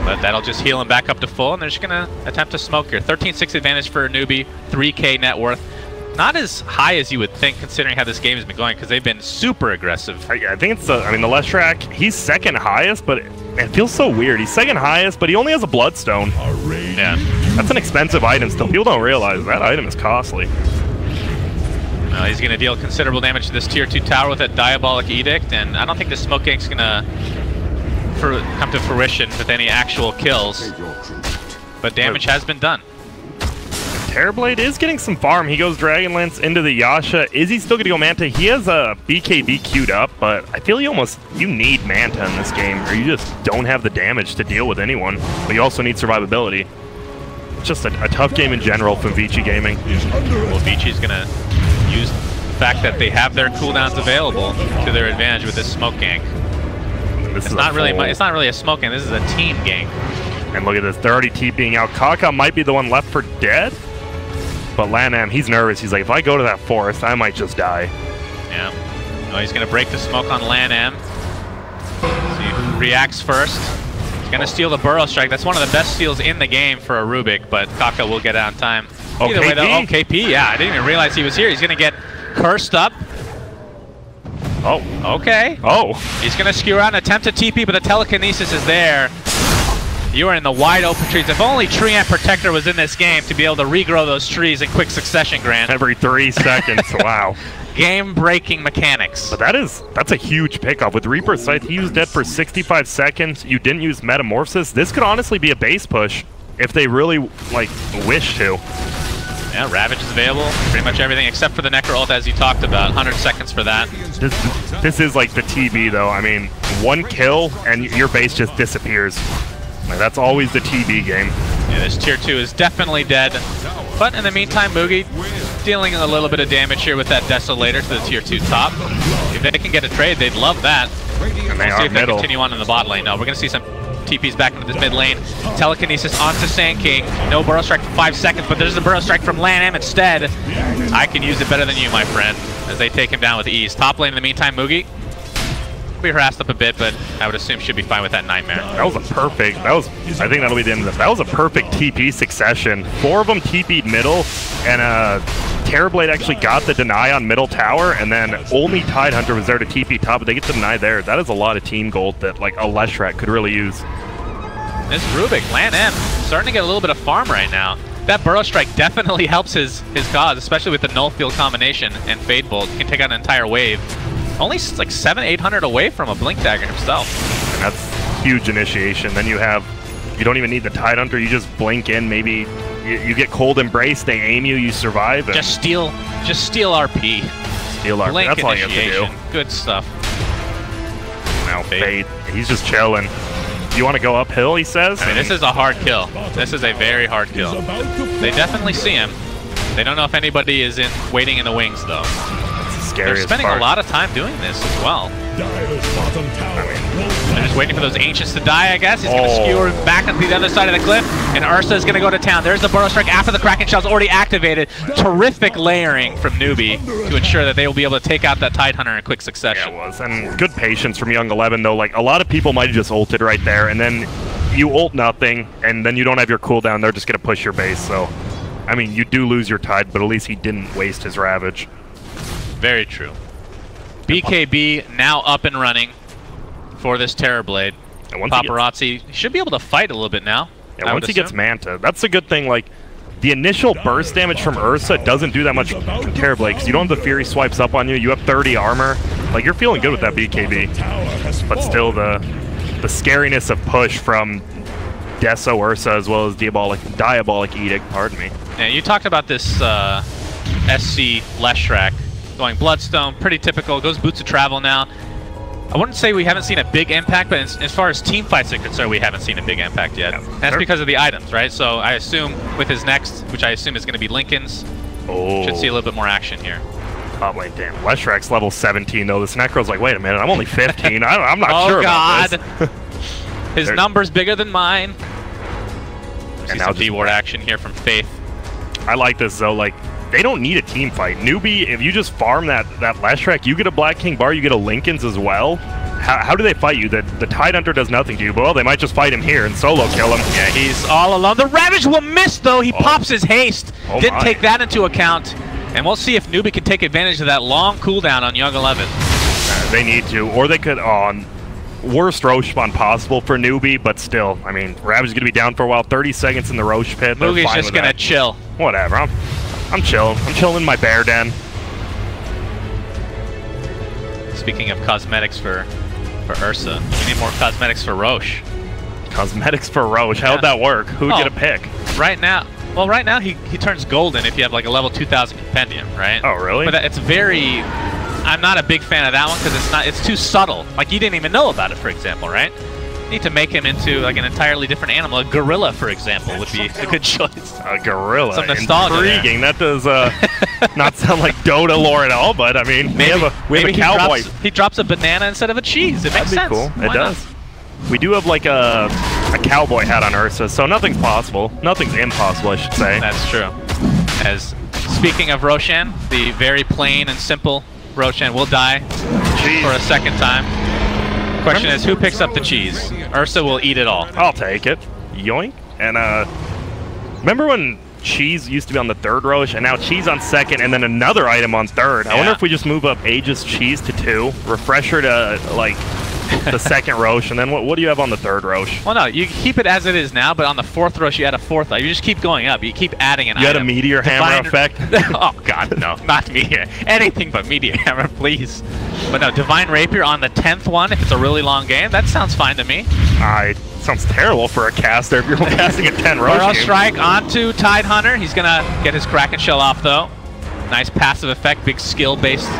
Speaker 5: but that'll just heal him back up to full, and they're just gonna attempt to smoke here. 13-6 advantage for Newbee. 3K net worth. Not as high as you would think, considering how this game has been going, because they've been super aggressive.
Speaker 6: I think it's the. I mean, the Leshrac, he's second highest, but it feels so weird. He's second highest, but he only has a Bloodstone.
Speaker 5: Yeah,
Speaker 6: that's an expensive item. Still, people don't realize that item is costly.
Speaker 5: Well, he's going to deal considerable damage to this tier 2 tower with that Diabolic Edict, and I don't think the Smoke Gank's going to come to fruition with any actual kills. But damage has been done.
Speaker 6: Terrorblade is getting some farm. He goes Dragonlance into the Yasha. Is he still going to go Manta? He has a BKB queued up, but I feel you need Manta in this game, or you just don't have the damage to deal with anyone. But you also need survivability. It's just a tough game in general from Vici Gaming.
Speaker 5: Well, Vici's going to use the fact that they have their cooldowns available to their advantage with this Smoke Gank. It's not really a Smoke Gank. This is a team gank.
Speaker 6: And look at this. They're already TPing out. Kaka might be the one left for dead. But Lanam, he's nervous. He's like, if I go to that forest, I might just die.
Speaker 5: Yeah. Oh, he's going to break the smoke on Lanam. See who reacts first. He's going to steal the Burrow Strike. That's one of the best steals in the game for a Rubik, but Kaka will get it on time.
Speaker 6: Oh,
Speaker 5: Either
Speaker 6: KP?
Speaker 5: way, though, oh, KP, yeah. I didn't even realize he was here. He's going to get cursed up.
Speaker 6: Oh.
Speaker 5: Okay.
Speaker 6: Oh.
Speaker 5: He's going to skew around, attempt to TP, but the telekinesis is there. You are in the wide open trees. If only Tree Ant Protector was in this game to be able to regrow those trees in quick succession, Grant.
Speaker 6: Every 3 seconds, wow.
Speaker 5: Game-breaking mechanics.
Speaker 6: But that's a huge pickup. With Reaper's Sight, he used dead for 65 seconds. You didn't use Metamorphosis. This could honestly be a base push if they really, like, wish to.
Speaker 5: Yeah, Ravage is available. Pretty much everything except for the Necro ult, as you talked about. 100 seconds for that.
Speaker 6: This is like the TB, though. I mean, 1 kill and your base just disappears. Like, that's always the TB game.
Speaker 5: Yeah, this tier 2 is definitely dead. But in the meantime, Mugi dealing a little bit of damage here with that Desolator to the tier 2 top. If they can get a trade, they'd love that.
Speaker 6: And
Speaker 5: we'll see if they continue on in the bot lane. No, we're going to see some TPs back into this mid lane. Telekinesis onto Sand King. No Burrow Strike for 5 seconds, but there's a Burrow Strike from Lanam instead. I can use it better than you, my friend, as they take him down with ease. Top lane in the meantime, Mugi be harassed up a bit, but I would assume should be fine with that Nightmare.
Speaker 6: That was a perfect, I think that'll be the end of this. That was a perfect TP succession. 4 of them TP'd middle, and Terrorblade actually got the deny on middle tower, and then only Tidehunter was there to TP top, but they get the deny there. That is a lot of team gold that like a Leshrac could really use.
Speaker 5: This Rubik, Lanam, starting to get a little bit of farm right now. That Burrow Strike definitely helps his cause, especially with the Null Field combination and Fade Bolt. He can take out an entire wave. Only like 700-800 away from a Blink Dagger himself.
Speaker 6: And that's huge initiation. Then you don't even need the Tidehunter, you just blink in, maybe you get Cold Embrace, they aim you, you survive.
Speaker 5: Just steal RP.
Speaker 6: Steal RP,
Speaker 5: Blink
Speaker 6: that's all you have to do.
Speaker 5: Good stuff.
Speaker 6: Now Fade, he's just chilling. You want to go uphill, he says?
Speaker 5: I mean, this is a hard kill. This is a very hard kill. They definitely see him. They don't know if anybody is waiting in the wings, though. They're spending a lot of time doing this as well. They're just waiting for those Ancients to die, I guess. He's going to skewer back onto the other side of the cliff, and Ursa is going to go to town. There's the Burrow Strike after the Kraken Shell's already activated. Terrific layering from Newbee to ensure that they will be able to take out that Tidehunter in quick succession.
Speaker 6: Yeah, it was. And good patience from Young 11, though. Like, a lot of people might have just ulted right there, and then you ult nothing, and then you don't have your cooldown. They're just going to push your base. So, I mean, you do lose your Tide, but at least he didn't waste his Ravage.
Speaker 5: Very true. BKB now up and running for this Terrorblade.
Speaker 6: And once
Speaker 5: Paparazzi should be able to fight a little bit now.
Speaker 6: Yeah, once he gets Manta, that's a good thing. Like, the initial burst damage from Ursa doesn't do that much from Terrorblade, because you don't have the Fury swipes up on you. You have 30 armor. Like, you're feeling good with that BKB. But still, the scariness of push from Deso Ursa as well as Diabolic Edict, pardon me.
Speaker 5: Yeah, you talked about this SC Leshrac going Bloodstone, pretty typical. Goes Boots of Travel now. I wouldn't say we haven't seen a big impact, but as far as team fights are concerned, we haven't seen a big impact yet.
Speaker 6: Yeah,
Speaker 5: that's because of the items, right? So I assume with his next, which I assume is going to be Lincoln's, should see a little bit more action here.
Speaker 6: Top lane, damn. Leshrac's level 17, though. This Necro's like, wait a minute, I'm only 15. I'm not sure about this.
Speaker 5: His number's bigger than mine.
Speaker 6: And
Speaker 5: see some D-Ward action here from Faith.
Speaker 6: I like this, though. Like, they don't need a team fight. Newbie, if you just farm that Leshrac, you get a Black King Bar, you get a Lincoln's as well. How do they fight you? The Tidehunter does nothing to you, but well, they might just fight him here and solo kill him.
Speaker 5: Yeah, he's all alone. The Ravage will miss, though. He pops his haste. Didn't take that into account. And we'll see if Newbie can take advantage of that long cooldown on Young 11.
Speaker 6: They need to, or they could on worst Roche spawn possible for Newbie, but still, I mean, Ravage is going to be down for a while. 30 seconds in the Roche pit.
Speaker 5: Moogie's just going to chill.
Speaker 6: Whatever. I'm chilling. I'm chilling in my bear den.
Speaker 5: Speaking of cosmetics for Ursa, we need more cosmetics for Roche.
Speaker 6: Cosmetics for Roche? How would that work? Who would get a pick?
Speaker 5: Right now, well, right now he turns golden if you have like a level 2000 compendium, right?
Speaker 6: Oh, really?
Speaker 5: But it's very. I'm not a big fan of that one because it's too subtle. Like you didn't even know about it, for example, right? You need to make him into like an entirely different animal. A gorilla, for example, would be a good choice.
Speaker 6: A gorilla.
Speaker 5: Some nostalgia.
Speaker 6: Intriguing. That does not sound like Dota lore at all, but I mean, we have a cowboy.
Speaker 5: He drops a banana instead of a cheese. It makes sense.
Speaker 6: That'd be cool. It does. We do have like a cowboy hat on Ursa, so nothing's possible. Nothing's impossible, I should say.
Speaker 5: That's true. As speaking of Roshan, the very plain and simple Roshan will die for a second time. Question is, who picks up the cheese? Ursa will eat it all.
Speaker 6: I'll take it. Yoink. And remember when cheese used to be on the third Roche, and now cheese on second, and then another item on third? I wonder if we just move up Aegis cheese to 2, refresher to like the second Roche, and then what do you have on the third Roche?
Speaker 5: Well, no, you keep it as it is now, but on the fourth Roche you add a fourth item. You just keep going up. You keep adding an item.
Speaker 6: You had a Meteor Hammer effect?
Speaker 5: Oh god, no, not Meteor. Anything but Meteor Hammer, please. But no, Divine Rapier on the 10th one, if it's a really long game, that sounds fine to me.
Speaker 6: Sounds terrible for a caster if you're casting a 10 Roche
Speaker 5: Burrow Strike onto Tidehunter. He's gonna get his Kraken Shell off though. Nice passive effect, big skill-based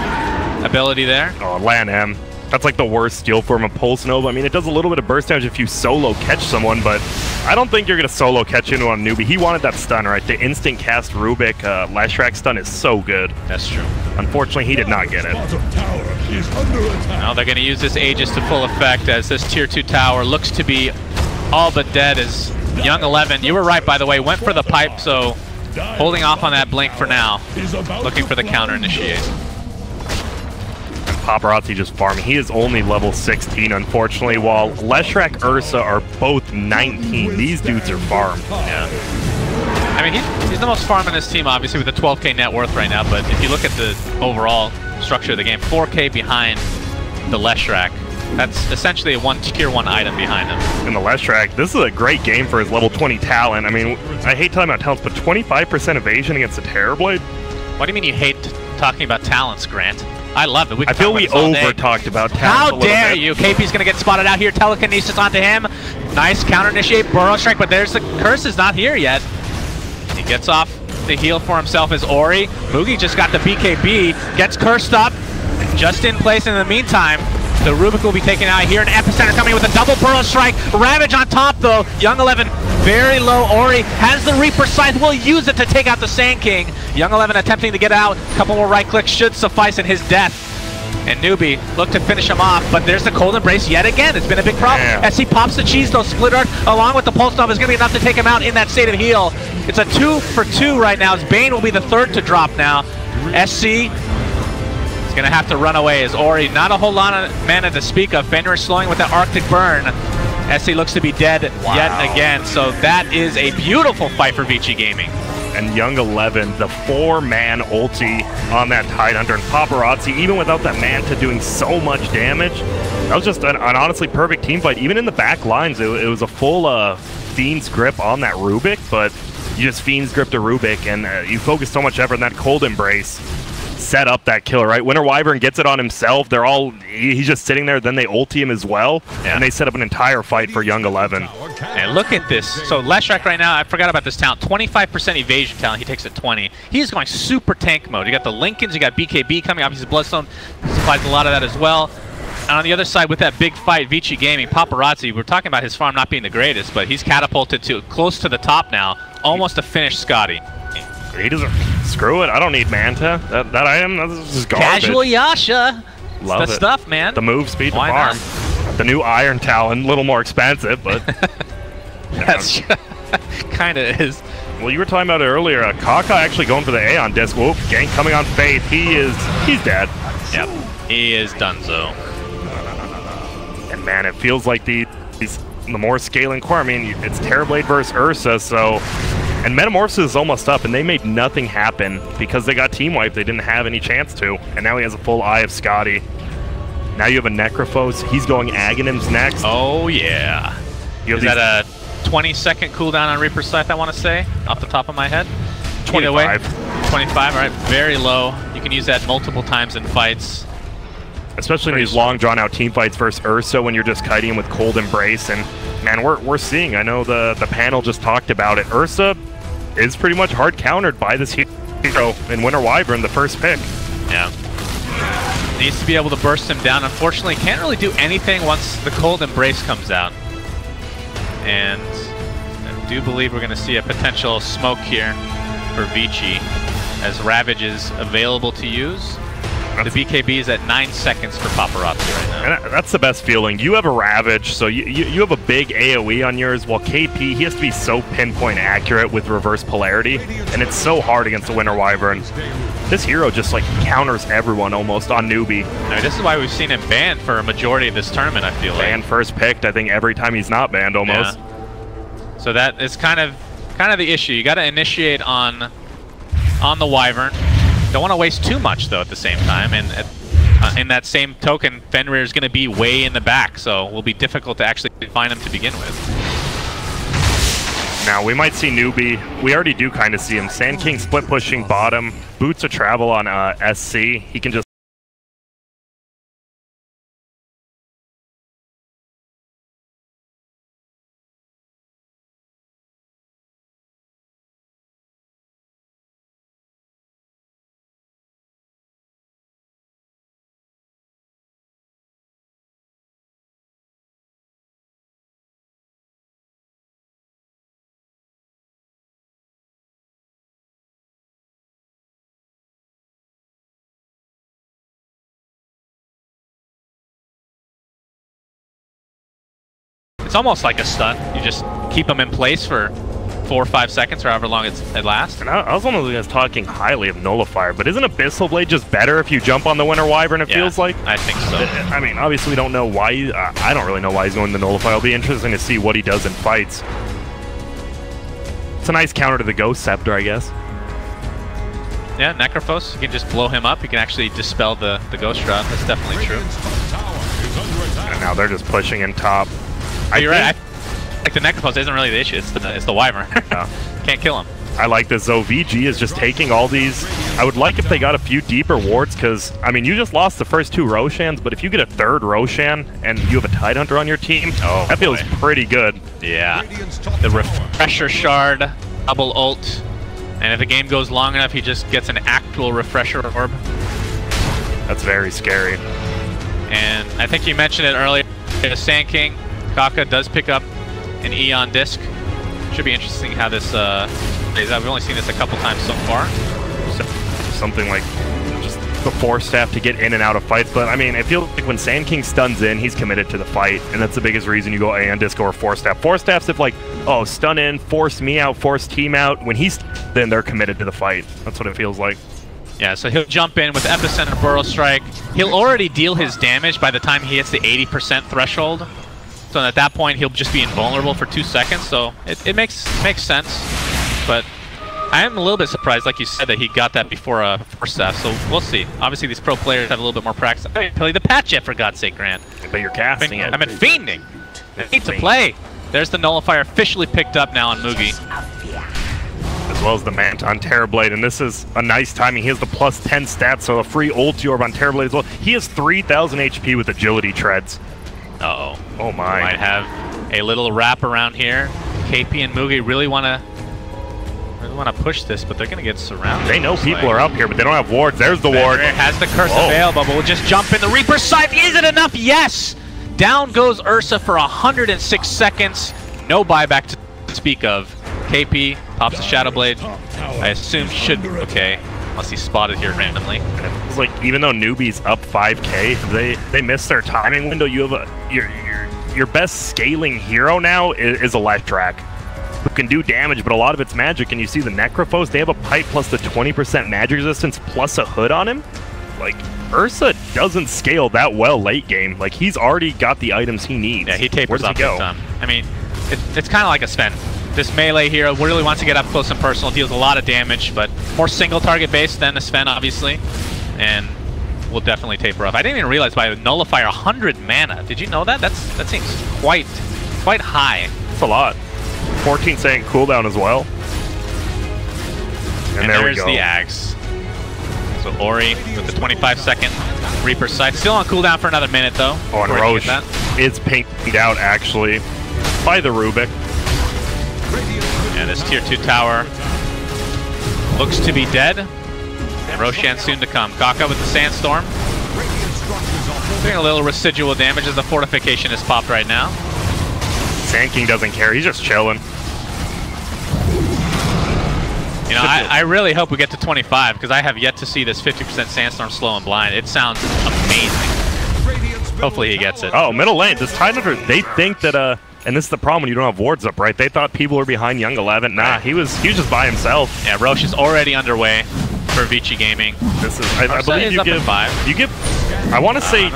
Speaker 5: ability there.
Speaker 6: Oh, Lan M. That's like the worst steal form of Pulse Nova. I mean, it does a little bit of burst damage if you solo catch someone, but I don't think you're going to solo catch into on Newbie. He wanted that stun, right? The instant cast Rubik Leshrac stun is so good.
Speaker 5: That's true.
Speaker 6: Unfortunately, he did not get it.
Speaker 5: Now they're going to use this Aegis to full effect as this tier 2 tower looks to be all but dead as Young 11, you were right by the way, went for the pipe, so holding off on that blink for now. Looking for the counter initiate.
Speaker 6: Paparazzi just farming. He is only level 16, unfortunately, while Leshrac, Ursa are both 19. These dudes are farmed.
Speaker 5: Yeah. I mean, he's the most farm in his team, obviously, with a 12k net worth right now, but if you look at the overall structure of the game, 4k behind the Leshrac. That's essentially a tier 1 item behind him.
Speaker 6: In the Leshrac, this is a great game for his level 20 talent. I mean, I hate talking about talents, but 25% evasion against a Terrorblade?
Speaker 5: What do you mean you hate talking about talents, Grant? I love it.
Speaker 6: I feel we over-talked about talents.
Speaker 5: How dare you? KP's going to get spotted out here. Telekinesis onto him. Nice counter-initiate Burrow Strike, but there's the curse is not here yet. He gets off the heal for himself as Ori. Moogie just got the BKB, gets cursed up, just in place in the meantime. The Rubik will be taken out here. An Epicenter coming with a double Burrow Strike. Ravage on top, though. Young 11 very low. Ori has the Reaper Scythe. Will use it to take out the Sand King. Young 11 attempting to get out. A couple more right clicks should suffice in his death. And Newbie look to finish him off, but there's the Cold Embrace yet again. It's been a big problem. As he pops the cheese, though, Split Arc along with the Pulse Nova is going to be enough to take him out in that state of heal. It's a 2 for 2 right now, as Bane will be the third to drop now. SC going to have to run away as Ori, not a whole lot of mana to speak of. Fenrir slowing with that Arctic Burn. SC looks to be dead yet again, so that is a beautiful fight for Vici Gaming.
Speaker 6: and Young 11, the 4-man ulti on that Tidehunter, and Paparazzi, even without that Manta doing so much damage, that was just an honestly perfect team fight. Even in the back lines, it was a full Fiend's grip on that Rubik, but you just Fiend's grip to Rubik, and you focus so much effort in that Cold Embrace. Set up that killer, right? Winter Wyvern gets it on himself. He's just sitting there, then they ulti him as well, and they set up an entire fight for Young 11.
Speaker 5: And look at this. So Leshrac right now, I forgot about this talent. 25% evasion talent, he takes it 20. He's going super tank mode. You got the Lincolns, you got BKB coming, obviously Bloodstone supplies a lot of that as well. And on the other side, with that big fight, Vici Gaming, Paparazzi, we're talking about his farm not being the greatest, but he's catapulted to close to the top now, almost to finish Scotty.
Speaker 6: He doesn't. Screw it. I don't need Manta. That item, that's just garbage.
Speaker 5: Casual Yasha.
Speaker 6: Love
Speaker 5: it's the stuff, man.
Speaker 6: The move speed to farm. Not? The new Iron Talon, a little more expensive, but
Speaker 5: that's kind of is.
Speaker 6: Well, you were talking about it earlier. Kaka actually going for the A on disc. Whoop, gank coming on Faith. He's dead.
Speaker 5: Yep, he is donezo.
Speaker 6: And man, it feels like the more scaling core. I mean, it's Terrorblade versus Ursa, so. And Metamorphosis is almost up, and they made nothing happen because they got team wiped. They didn't have any chance to. And now he has a full Eye of Scotty. Now you have a Necrophos. He's going Aghanims next.
Speaker 5: Oh, yeah. Is that a 20-second cooldown on Reaper's Scythe, I want to say, off the top of my head?
Speaker 6: 25.
Speaker 5: 25, all right. Very low. You can use that multiple times in fights.
Speaker 6: Especially in these long, drawn-out team fights versus Ursa when you're just kiting him with Cold Embrace. And, man, we're seeing, I know the panel just talked about it, Ursa is pretty much hard countered by this hero in Winter Wyvern, the first pick.
Speaker 5: Yeah. Needs to be able to burst him down. Unfortunately, can't really do anything once the Cold Embrace comes out. And I do believe we're going to see a potential smoke here for Vici as Ravage is available to use. The BKB is at 9 seconds for Paparazzi right now.
Speaker 6: And that's the best feeling. You have a Ravage, so you have a big AoE on yours, while KP, he has to be so pinpoint accurate with reverse polarity, and it's so hard against the Winter Wyvern. This hero just like counters everyone almost on Newbee.
Speaker 5: I mean, this is why we've seen him banned for a majority of this tournament, I feel like.
Speaker 6: Banned first picked, I think, every time he's not banned almost.
Speaker 5: Yeah. So that is kind of the issue. You got to initiate on the Wyvern. Don't want to waste too much, though, at the same time. And in that same token, Fenrir is going to be way in the back, so it will be difficult to actually find him to begin with.
Speaker 6: Now, we might see Newbee. We already do kind of see him. Sand King split pushing bottom. Boots of Travel on SC. He can just...
Speaker 5: It's almost like a stun. You just keep them in place for 4 or 5 seconds, or however long it lasts.
Speaker 6: And I was one of the guys talking highly of Nullifier, but isn't Abyssal Blade just better if you jump on the Winter Wyvern, it feels like?
Speaker 5: I think so.
Speaker 6: I mean, obviously we don't know why, I don't really know why he's going to Nullify. It'll be interesting to see what he does in fights. It's a nice counter to the Ghost Scepter, I guess.
Speaker 5: Yeah, Necrophos, you can just blow him up. You can actually dispel the Ghost Shroud. That's definitely true.
Speaker 6: And now they're just pushing in top.
Speaker 5: You're right. Like the Necrophos isn't really the issue. It's the Wyvern. Can't kill him.
Speaker 6: I like this. VG is just taking all these. I would like if they got a few deeper wards, because, I mean, you just lost the first 2 Roshans, but if you get a 3rd Roshan and you have a Tidehunter on your team, that feels pretty good.
Speaker 5: Yeah. The Refresher Shard, double ult, and if the game goes long enough, he just gets an actual Refresher Orb.
Speaker 6: That's very scary.
Speaker 5: And I think you mentioned it earlier, the Sand King, Kaka does pick up an Eon disc. Should be interesting how this plays out. We've only seen this a couple times so far.
Speaker 6: Something like just the Force Staff to get in and out of fights. But I mean, it feels like when Sand King stuns in, he's committed to the fight, and that's the biggest reason you go Aeon Disc or Force Staff. Force Staff's if like, oh, stun in, force me out, force team out. When he's then they're committed to the fight. That's what it feels like.
Speaker 5: Yeah, so he'll jump in with Epicenter Burrow Strike. He'll already deal his damage by the time he hits the 80% threshold. So at that point, he'll just be invulnerable for 2 seconds. So it makes sense. But I am a little bit surprised, like you said, that he got that before first half, so we'll see. Obviously, these pro players have a little bit more practice. I didn't play the patch yet, for God's sake, Grant.
Speaker 6: But you're casting it.
Speaker 5: I'm at fiending. I need to play. There's the nullifier officially picked up now on Mugi.
Speaker 6: As well as the Mant on Terrorblade, and this is a nice timing. He has the plus 10 stats, so a free ulti orb on Terrorblade as well. He has 3,000 HP with agility treads.
Speaker 5: Uh-oh.
Speaker 6: Oh my.
Speaker 5: Might have a little wrap around here. KP and Mugi really want to push this, but they're going to get surrounded.
Speaker 6: They know people are up here, but they don't have wards. There's the ward.
Speaker 5: Has the curse available, but we'll just jump in the Reaper's Scythe. Is it enough? Yes! Down goes Ursa for 106 seconds. No buyback to speak of. KP pops the Shadow Blade. I assume should okay, unless he's spotted here randomly.
Speaker 6: It's like even though Newbee's up 5k, they missed their timing window. You have your best scaling hero now is Electrack, who can do damage, but a lot of it's magic. And you see the Necrophos, they have a pipe plus the 20% magic resistance plus a hood on him. Like, Ursa doesn't scale that well late game. Like, he's already got the items he needs.
Speaker 5: Yeah, he tapers off this time. I mean, it's kind of like a Sven. This melee hero really wants to get up close and personal, deals a lot of damage, but more single target based than the Sven, obviously, and will definitely taper off. I didn't even realize by Nullifier 100 mana. Did you know that? That seems quite high.
Speaker 6: It's a lot. 14-second cooldown as well. And there we go.
Speaker 5: There's the Axe. So Ori with the 25-second Reaper Scythe. Still on cooldown for another minute, though.
Speaker 6: Oh, and Roche is pinged out, actually, by the Rubik.
Speaker 5: And this tier 2 tower looks to be dead. And Roshan soon to come. Kaka with the Sandstorm. Doing a little residual damage as the fortification is popped right now.
Speaker 6: Sand King doesn't care. He's just chilling.
Speaker 5: You know, I really hope we get to 25 because I have yet to see this 50% Sandstorm slow and blind. It sounds amazing. Hopefully he gets it.
Speaker 6: Oh, middle lane. This Tidehunter, they think that and this is the problem when you don't have wards up, right? They thought people were behind Young 11. Nah, he was just by himself.
Speaker 5: Yeah, Roche is already underway for Vici Gaming.
Speaker 6: This is I believe you give I want to say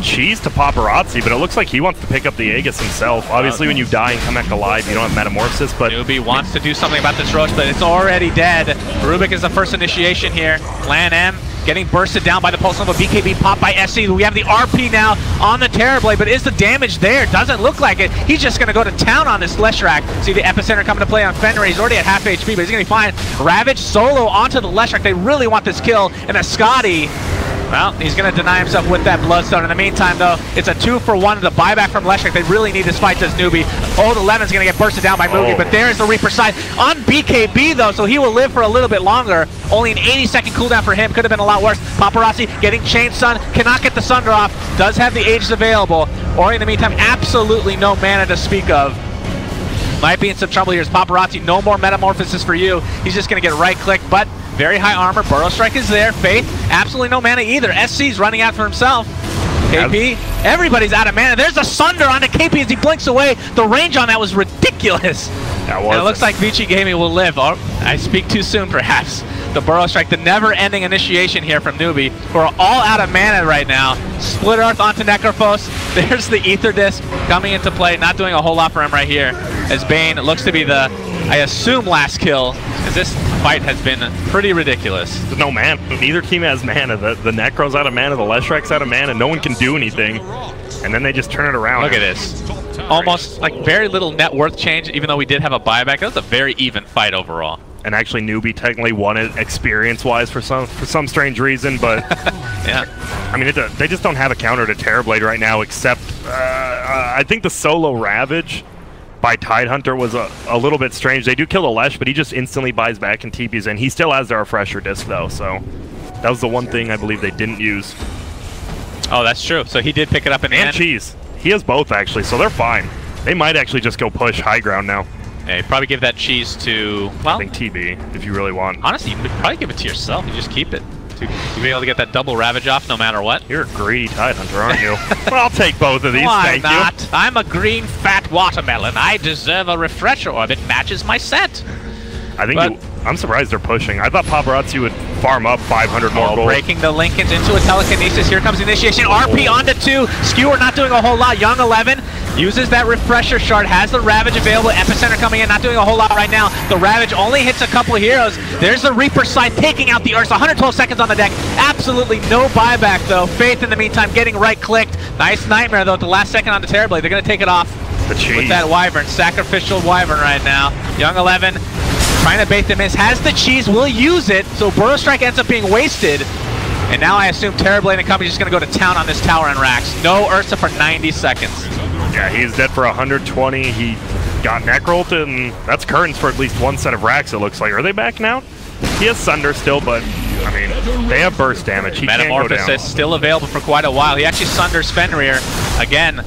Speaker 6: cheese to Paparazzi, but it looks like he wants to pick up the Aegis himself. Obviously, when you die and come back alive, you don't have Metamorphosis, but
Speaker 5: Newbee wants to do something about this Roche, but it's already dead. Rubik is the first initiation here. Lan M getting bursted down by the Pulse of a BKB pop by SC. We have the RP now on the Terrorblade, but is the damage there? Doesn't look like it. He's just going to go to town on this Leshrac. See the Epicenter coming to play on Fenrir. He's already at half HP, but he's going to be fine. Ravage solo onto the Leshrac. They really want this kill, and a Scotty, well, he's going to deny himself with that Bloodstone. In the meantime, though, it's a 2-for-1. The buyback from Leshrac. They really need this fight, says Newbee. Old 11's going to get bursted down by Mugi, but there's the Reaper side on BKB, though, so he will live for a little bit longer. Only an 80-second cooldown for him. Could have been a lot worse. Paparazzi getting Chain Sun. Cannot get the Sunder off. Does have the Aegis available. Ori, in the meantime, absolutely no mana to speak of. Might be in some trouble here. As Paparazzi, no more Metamorphosis for you. He's just going to get right-click, but very high armor. Burrow Strike is there. Faith, absolutely no mana either. SC's running out for himself. KP, everybody's out of mana. There's a Sunder onto KP as he blinks away. The range on that was ridiculous. And it looks like Vici Gaming will live. Oh, I speak too soon, perhaps. The Burrow Strike, the never-ending initiation here from Newbee, who are all out of mana right now. Split Earth onto Necrophos. There's the Ether Disc coming into play. Not doing a whole lot for him right here. As Bane looks to be the, I assume, last kill. As this fight has been pretty ridiculous.
Speaker 6: There's no mana. Neither team has mana. The Necro's out of mana. The Leshrac's out of mana. No one can do anything. And then they just turn it around.
Speaker 5: Look at this. Almost like very little net worth change, even though we did have a buyback. That was a very even fight overall.
Speaker 6: And actually, Newbee technically won it experience-wise for some strange reason, but
Speaker 5: yeah,
Speaker 6: I mean, they just don't have a counter to Terrorblade right now. Except, I think the solo Ravage by Tidehunter was a little bit strange. They do kill the Lesh, but he just instantly buys back and TPs in. He still has the Refresher Disc though, so that was the one thing I believe they didn't use.
Speaker 5: Oh, that's true. So he did pick it up in the end.
Speaker 6: And cheese. He has both actually, so they're fine. They might actually just go push high ground now.
Speaker 5: Yeah, you probably give that cheese to, well,
Speaker 6: I think TB, if you really want.
Speaker 5: Honestly, you could probably give it to yourself. You just keep it. You'll be able to get that double Ravage off no matter what.
Speaker 6: You're a greedy Tidehunter, aren't you? Well, I'll take both of these, thank you.
Speaker 5: Why not? I'm a green, fat watermelon. I deserve a refresher orb. It matches my set.
Speaker 6: I think I'm surprised they're pushing. I thought Paparazzi would farm up 500 more gold.
Speaker 5: Breaking the Lincolns into a telekinesis. Here comes initiation. RP onto 2. Skewer not doing a whole lot. Young 11 uses that refresher shard. Has the Ravage available. Epicenter coming in. Not doing a whole lot right now. The Ravage only hits a couple of heroes. There's the Reaper side taking out the Ursa. 112 seconds on the deck. Absolutely no buyback though. Faith in the meantime getting right clicked. Nice Nightmare though at the last second on the Terrorblade. They're going to take it off with that Wyvern. Sacrificial Wyvern right now. Young 11 trying to bait them in. Has the cheese, will use it, so Burrow Strike ends up being wasted. And now I assume Terrorblade and company is just going to go to town on this tower and Rax. No Ursa for 90 seconds.
Speaker 6: Yeah, he's dead for 120. He got Necrolt, and that's curtains for at least one set of Rax, it looks like. Are they backing out? He has Sunder still, but, I mean, they have burst damage. He can't go down.
Speaker 5: Metamorphosis still available for quite a while. He actually Sunders Fenrir. Again,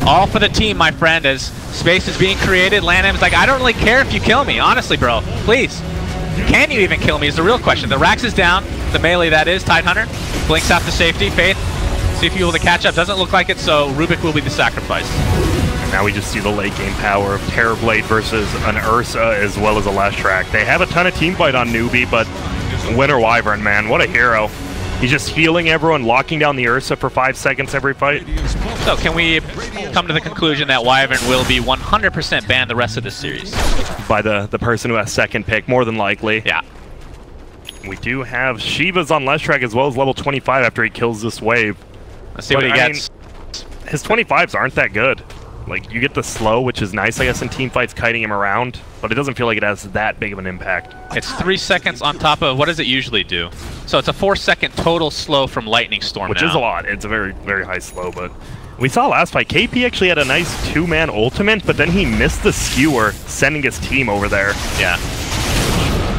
Speaker 5: all for the team, my friend, as space is being created. Lanham's like, I don't really care if you kill me, honestly, bro. Please. Can you even kill me is the real question. The Rax is down. The melee, that is. Tidehunter blinks out to safety. Faith, see if you're able to catch up. Doesn't look like it, so Rubik will be the sacrifice.
Speaker 6: And now we just see the late game power of Terrorblade versus an Ursa as well as a Leshrac. They have a ton of team fight on Newbee, but Winter Wyvern, man, what a hero. He's just healing everyone, locking down the Ursa for 5 seconds every fight.
Speaker 5: So can we come to the conclusion that Wyvern will be 100% banned the rest of this series?
Speaker 6: By the person who has second pick, more than likely.
Speaker 5: Yeah.
Speaker 6: We do have Shiva's on Leshrac as well as level 25 after he kills this wave.
Speaker 5: Let's see what he gets.
Speaker 6: His 25s aren't that good. Like, you get the slow, which is nice, I guess, in team fights, kiting him around, but it doesn't feel like it has that big of an impact.
Speaker 5: It's 3 seconds on top of, what does it usually do? So it's a 4-second total slow from Lightning Storm
Speaker 6: which is a lot. It's a very, very high slow, but we saw last fight, KP actually had a nice 2-man ultimate, but then he missed the skewer, sending his team over there.
Speaker 5: Yeah.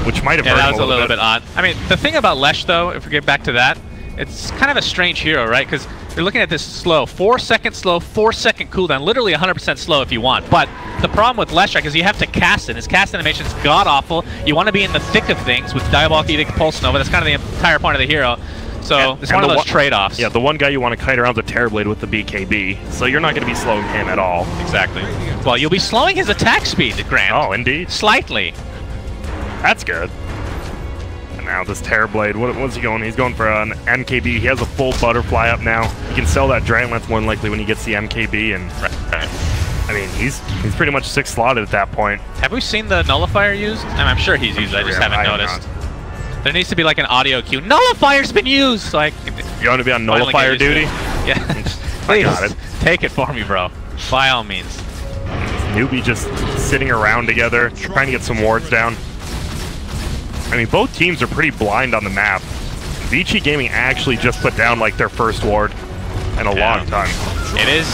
Speaker 6: Which might have hurt him
Speaker 5: that was a little bit odd. I mean, the thing about Lesh, though, if we get back to that, it's kind of a strange hero, right? Because you're looking at this slow, 4-second slow, 4-second cooldown, literally 100% slow if you want. But the problem with Leshrac is you have to cast it. His cast animation is god-awful. You want to be in the thick of things with Diabolic Edict, Pulse Nova. That's kind of the entire point of the hero. So it's one of those trade-offs.
Speaker 6: Yeah, the one guy you want to kite around the Terrorblade with the BKB, so you're not going to be slowing him at all.
Speaker 5: Exactly. Well, you'll be slowing his attack speed, Grant.
Speaker 6: Oh, indeed.
Speaker 5: Slightly.
Speaker 6: That's good. Now this Terrorblade, what's he going? He's going for an MKB. He has a full butterfly up now. He can sell that Dragon Lance more than likely when he gets the MKB, and I mean he's pretty much 6 slotted at that point.
Speaker 5: Have we seen the Nullifier used? I'm sure he's used. I just haven't noticed. There needs to be like an audio cue. Nullifier's been used. So
Speaker 6: you want to be on Nullifier duty?
Speaker 5: Yeah. Please take it for me, bro. By all means.
Speaker 6: Newbee just sitting around together, trying to get some wards down. I mean, both teams are pretty blind on the map. Vici Gaming actually just put down like their first ward in a long time.
Speaker 5: It is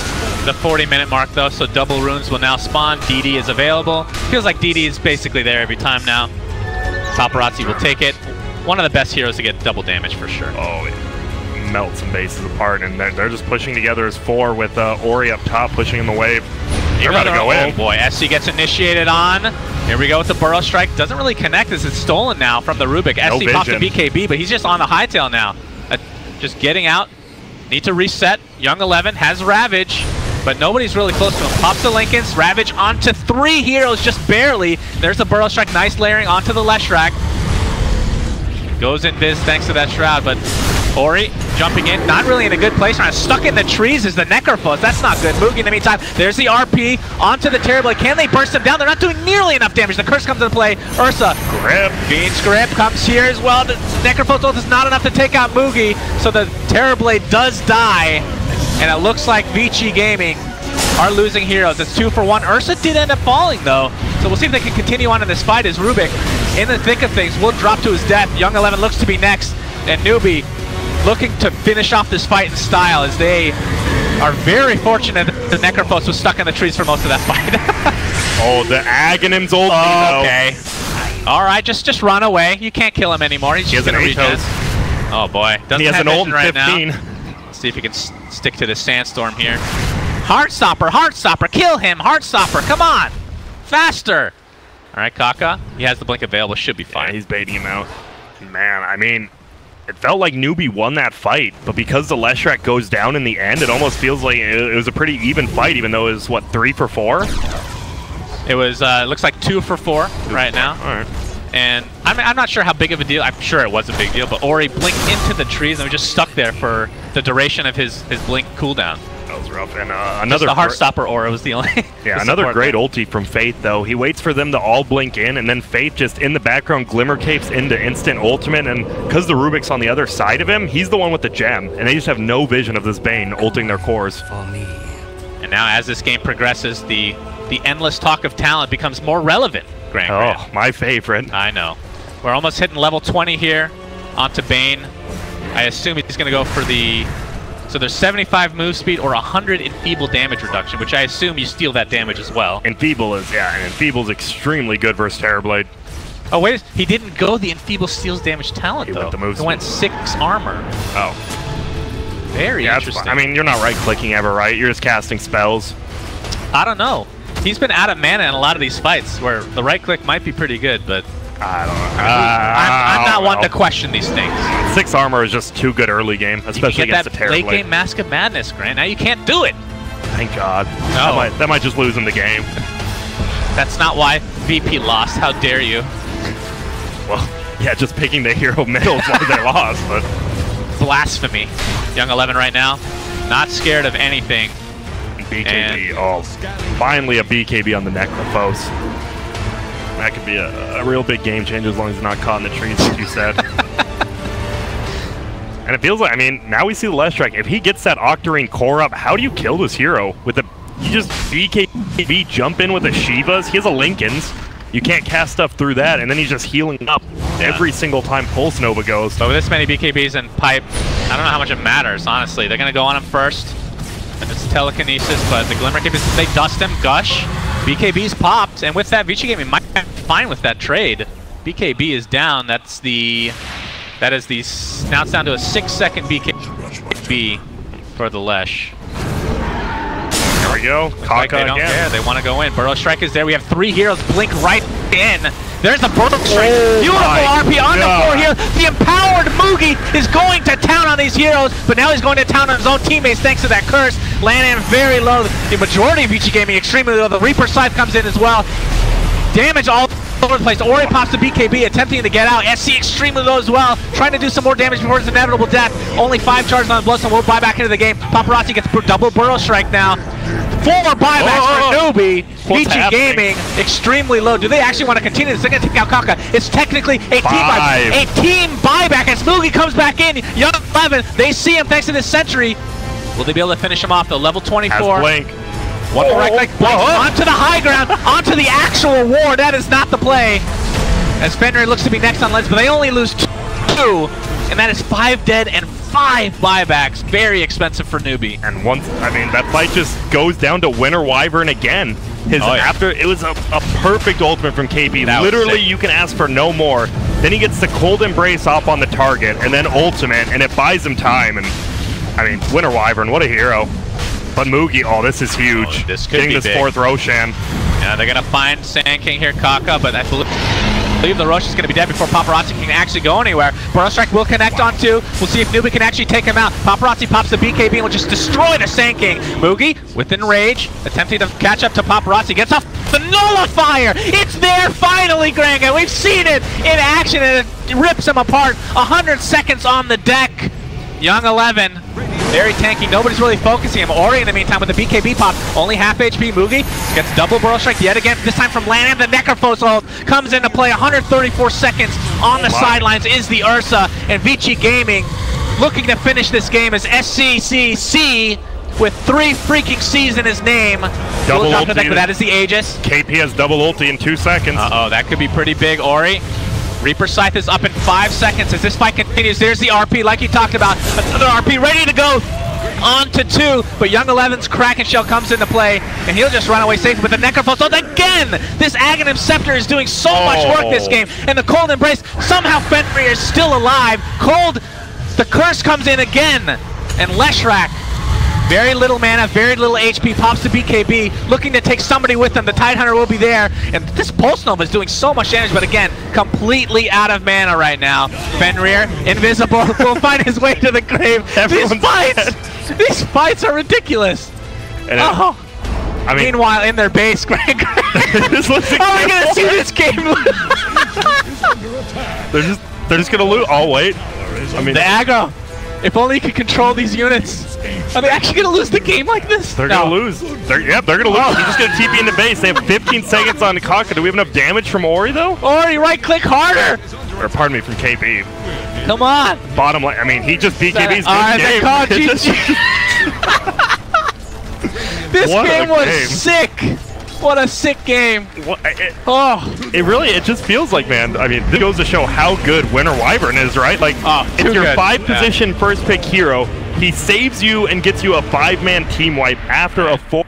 Speaker 5: the 40-minute mark though, so double runes will now spawn. DD is available. Feels like DD is basically there every time now. Paparazzi will take it. One of the best heroes to get double damage for sure.
Speaker 6: Oh, it melts some bases apart, and they're just pushing together as 4 with Ori up top pushing in the wave. They're about to go in.
Speaker 5: Oh boy, SC gets initiated on. Here we go with the Burrow Strike. Doesn't really connect as it's stolen now from the Rubik. SC popped the BKB, but he's just on the hightail now. Just getting out. Need to reset. Young 11 has Ravage, but nobody's really close to him. Pops the Lincolns. Ravage onto 3 heroes, just barely. There's the Burrow Strike. Nice layering onto the Leshrac. Goes in Viz thanks to that Shroud, but Ori jumping in, not really in a good place. Stuck in the trees is the Necrophos. That's not good. Moogie in the meantime. There's the RP onto the Terrorblade. Can they burst him down? They're not doing nearly enough damage. The curse comes into play. Ursa.
Speaker 6: Grip.
Speaker 5: Fiend's Grip comes here as well. The Necrophos ult is not enough to take out Moogie, so the Terrorblade does die. And it looks like Vici Gaming are losing heroes. It's 2 for 1. Ursa did end up falling though, so we'll see if they can continue on in this fight as Rubik, in the thick of things, will drop to his death. Young 11 looks to be next, and Newbee looking to finish off this fight in style as they are very fortunate that the Necrophos was stuck in the trees for most of that fight.
Speaker 6: Oh, the Aghanim's ult.
Speaker 5: Oh, okay. Alright, just run away. You can't kill him anymore. He's just gonna regen. Oh boy. Doesn't
Speaker 6: he has
Speaker 5: have
Speaker 6: an ult in
Speaker 5: right
Speaker 6: 15.
Speaker 5: Now. Let's see if he can stick to this Sandstorm here. Heartstopper, Heartstopper, kill him! Heartstopper, come on! Faster! Alright, Kaka, he has the blink available, should be fine.
Speaker 6: Yeah, he's baiting him out. Man, I mean, it felt like Newbee won that fight, but because the Leshrac goes down in the end, it almost feels like it was a pretty even fight, even though it was, what, 3 for 4?
Speaker 5: It was, looks like 2 for 4 right now.
Speaker 6: Alright.
Speaker 5: And I'm not sure how big of a deal. I'm sure it was a big deal, but Ori blinked into the trees and was just stuck there for the duration of his blink cooldown.
Speaker 6: That was rough. And another
Speaker 5: the Heartstopper Aura was the only.
Speaker 6: Yeah, another great ulti from Faith though. He waits for them to all blink in, and then Faith just in the background glimmer capes into instant ultimate. And because the Rubik's on the other side of him, he's the one with the gem, and they just have no vision of this Bane ulting their cores.
Speaker 5: And now, as this game progresses, the endless talk of talent becomes more relevant. Grand.
Speaker 6: My favorite.
Speaker 5: I know. We're almost hitting level 20 here onto Bane. I assume he's going to go for the... So there's 75 move speed or 100 enfeeble damage reduction, which I assume you steal that damage as well.
Speaker 6: Enfeeble is, and Enfeeble's extremely good versus Terrorblade.
Speaker 5: Oh, wait. He didn't go the enfeeble steals damage talent, though.
Speaker 6: He
Speaker 5: went 6 armor.
Speaker 6: Oh.
Speaker 5: Very interesting.
Speaker 6: I mean, you're not right-clicking ever, right? You're just casting spells.
Speaker 5: I don't know. He's been out of mana in a lot of these fights where the right click might be pretty good, but
Speaker 6: I don't know.
Speaker 5: I'm not one to question these things.
Speaker 6: 6 armor is just too good early game, especially against the Terrorblade.
Speaker 5: Late game Mask of Madness, Grant. Now you can't do it.
Speaker 6: Thank God.
Speaker 5: No.
Speaker 6: That might just lose him the game.
Speaker 5: That's not why VP lost. How dare you?
Speaker 6: Well, yeah, just picking the hero middle is why they lost, but...
Speaker 5: Blasphemy. Young 11 right now, not scared of anything.
Speaker 6: BKB, finally a BKB on the Necrophos. That could be a real big game changer as long as it's not caught in the trees, as you said. And it feels like, I mean, now we see the Leshrac. If he gets that Octarine core up, how do you kill this hero? You just BKB jump in with the Shivas. He has a Linken's. You can't cast stuff through that, and then he's just healing up every single time Pulse Nova goes.
Speaker 5: But with this many BKBs and Pipe, I don't know how much it matters, honestly. They're going to go on him first. And it's telekinesis, but the Glimmer Cape, they dust him, Gush. BKB's popped, and with that, Vici Gaming might be fine with that trade. BKB is down. Now it's down to a 6-second BKB for the Lesh.
Speaker 6: There we go.
Speaker 5: Like they don't care. They want to go in. Burrow Strike is there. We have 3 heroes blink right in. There's the Burrow Strike. Beautiful RP on the floor here. The empowered Mugi is going to town on these heroes, but now he's going to town on his own teammates thanks to that curse. Landing very low. The majority of Vici Gaming extremely low. The Reaper Scythe comes in as well. Damage all over the place. Ori pops the BKB, attempting to get out. SC extremely low as well, trying to do some more damage before his inevitable death. Only 5 charges on the Bloodstone will buy back into the game. Paparazzi gets double Burrow Strike now. 4 buybacks for Newbee. Vici Gaming extremely low. Do they actually want to continue this? They're going to take out Kaka. It's technically a team buyback as Mugi comes back in. Young 11, they see him thanks to this Sentry. Will they be able to finish him off though? Level 24.
Speaker 6: Blink.
Speaker 5: One direct onto the high ground, onto the actual war. That is not the play. As Fenrir looks to be next on Lens, but they only lose 2, and that is 5 dead and 5 buybacks. Very expensive for Newbee.
Speaker 6: And that fight just goes down to Winter Wyvern again. After it was a perfect ultimate from KP. Literally, you can ask for no more. Then he gets the Cold Embrace off on the target, and then ultimate, and it buys him time. And I mean, Winter Wyvern, what a hero. But Mugi, this is huge.
Speaker 5: This could be
Speaker 6: this
Speaker 5: big.
Speaker 6: 4th Roshan.
Speaker 5: Yeah, they're going to find Sand King here, Kaka, but I believe the Roshan's going to be dead before Paparazzi can actually go anywhere. Burrow Strike will connect on 2. We'll see if Newbee can actually take him out. Paparazzi pops the BKB and will just destroy the Sand King. Mugi, within rage, attempting to catch up to Paparazzi. Gets off the Nullifier! It's there finally, Granga! We've seen it in action, and it rips him apart. 100 seconds on the deck. Young 11, very tanky. Nobody's really focusing him. Ori, in the meantime, with the BKB pop, only half HP. Mugi gets double Burrow Strike yet again. This time from Lanham. The Necrophos ult comes into play. 134 seconds on the sidelines is the Ursa. And Vici Gaming looking to finish this game as SCCC with 3 freaking C's in his name.
Speaker 6: Double ulti.
Speaker 5: But that is the Aegis.
Speaker 6: KP has double ulti in 2 seconds.
Speaker 5: Uh-oh, that could be pretty big, Ori. Reaper Scythe is up in 5 seconds as this fight continues. There's the RP like you talked about. Another RP ready to go on to 2. But Young 11's Kraken Shell comes into play and he'll just run away safe with the Necrophos. Again! This Aghanim Scepter is doing so much work this game. And the Cold Embrace, somehow Fenrir is still alive. Cold, the curse comes in again. And Leshrac, very little mana, very little HP, pops the BKB, looking to take somebody with them. The Tidehunter will be there, and this Pulse Nova is doing so much damage, but again, completely out of mana right now. Fenrir, invisible, will find his way to the grave. These fights are ridiculous. And meanwhile, in their base, Greg, are we going to see this game?
Speaker 6: They're just gonna lose. Oh wait. I mean,
Speaker 5: The aggro! If only you could control these units. Are they actually gonna lose the game like this?
Speaker 6: they're gonna lose. They're gonna lose. They're just gonna TP into base. They have 15 seconds on the Kaka. Do we have enough damage from Ori though?
Speaker 5: Ori, right click harder!
Speaker 6: Or pardon me, from KB.
Speaker 5: Come on!
Speaker 6: Bottom line. I mean, he just BKB's
Speaker 5: Alright,
Speaker 6: good
Speaker 5: they
Speaker 6: game.
Speaker 5: called GG. This
Speaker 6: What a
Speaker 5: game was
Speaker 6: game.
Speaker 5: sick! What a sick game!
Speaker 6: It just feels like, man. I mean, this goes to show how good Winter Wyvern is, right? Like, it's your 5-position first pick hero. He saves you and gets you a 5-man team wipe after a 4.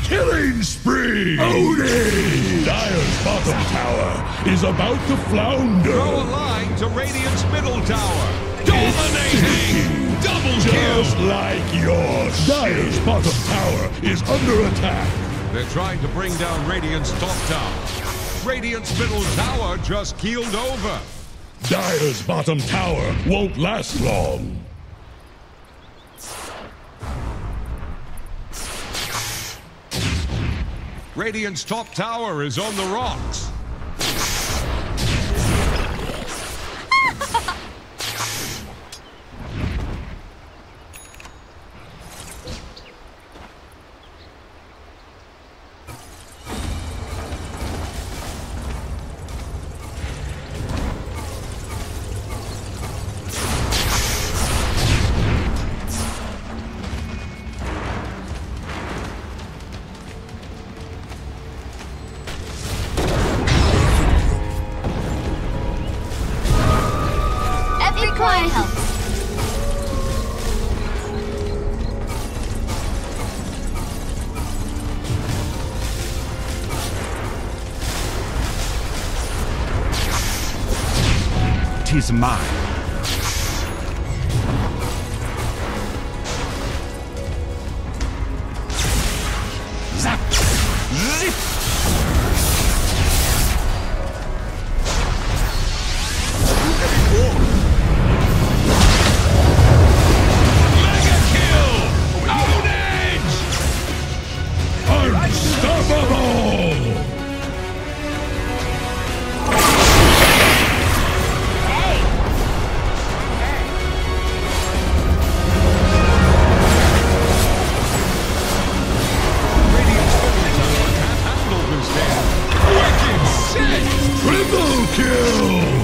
Speaker 3: Killing spree! Odin! Dire's bottom tower is about to flounder.
Speaker 7: Throw a line to Radiant's middle tower. Dominating! Double kill!
Speaker 3: Just like yours. Dire's bottom tower is under attack.
Speaker 7: They're trying to bring down Radiant's top tower. Radiant's middle tower just keeled over.
Speaker 3: Dire's bottom tower won't last long.
Speaker 7: Radiant's top tower is on the rocks.
Speaker 8: Client help.
Speaker 7: Tis mine. Zap! Zip!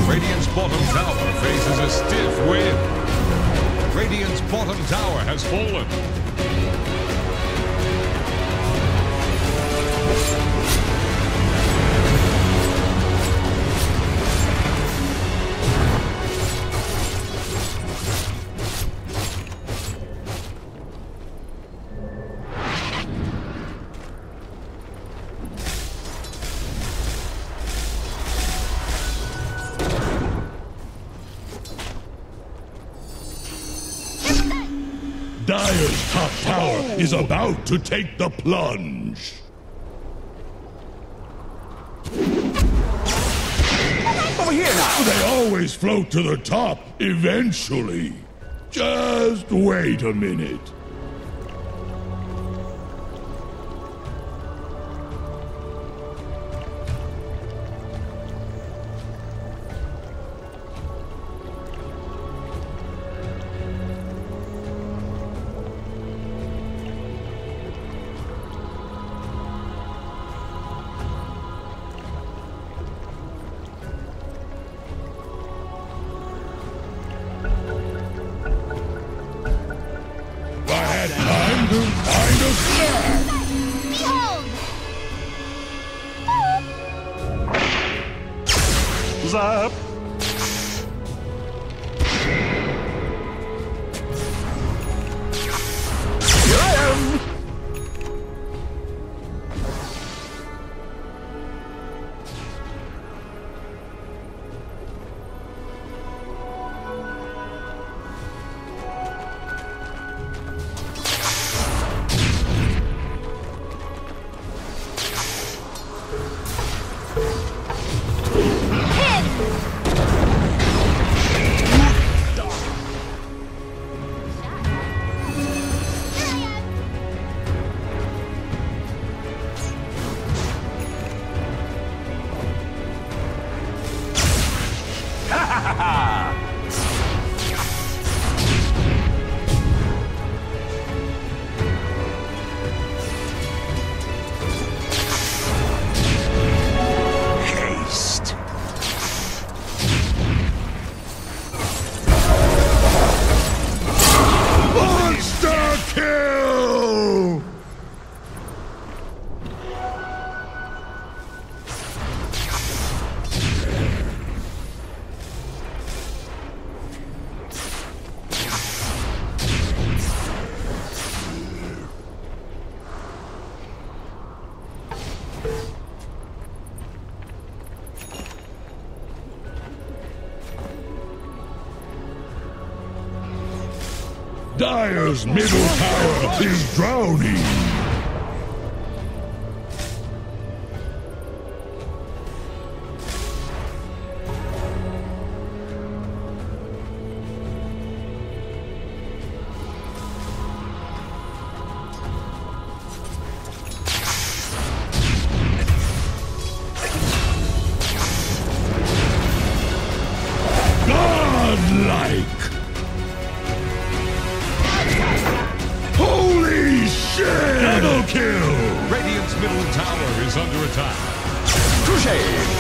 Speaker 7: Radiant's bottom tower faces a stiff wind. Radiant's bottom tower has fallen.
Speaker 3: Dire's top tower is about to take the plunge.
Speaker 7: Over here now!
Speaker 3: They always float to the top eventually. Just wait a minute. Time to find a snack!
Speaker 8: Behold!
Speaker 3: Zap!
Speaker 7: Here I am!
Speaker 3: Dire's middle tower is drowning. Godlike! Holy shit! Double kill!
Speaker 7: Radiant's middle tower is under attack.
Speaker 9: Crusade!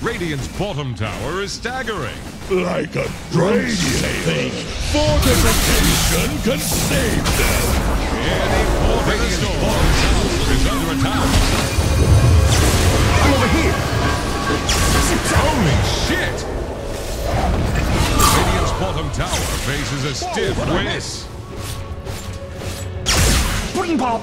Speaker 7: Radiant's bottom tower is staggering.
Speaker 3: Like a dragon thing. Fortification can save them.
Speaker 7: Radiant's bottom tower is under attack.
Speaker 9: I'm over here.
Speaker 7: Holy shit! Radiant's bottom tower faces a stiff wind.
Speaker 9: Spring pop.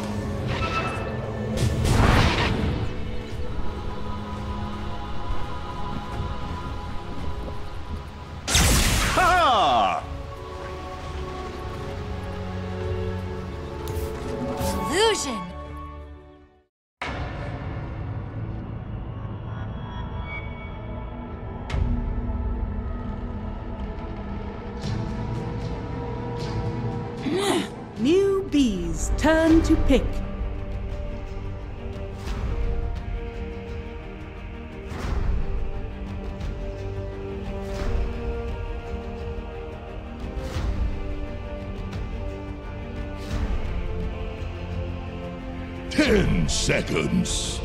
Speaker 8: Illusion.
Speaker 10: Newbee's turn to pick.
Speaker 3: Ten seconds.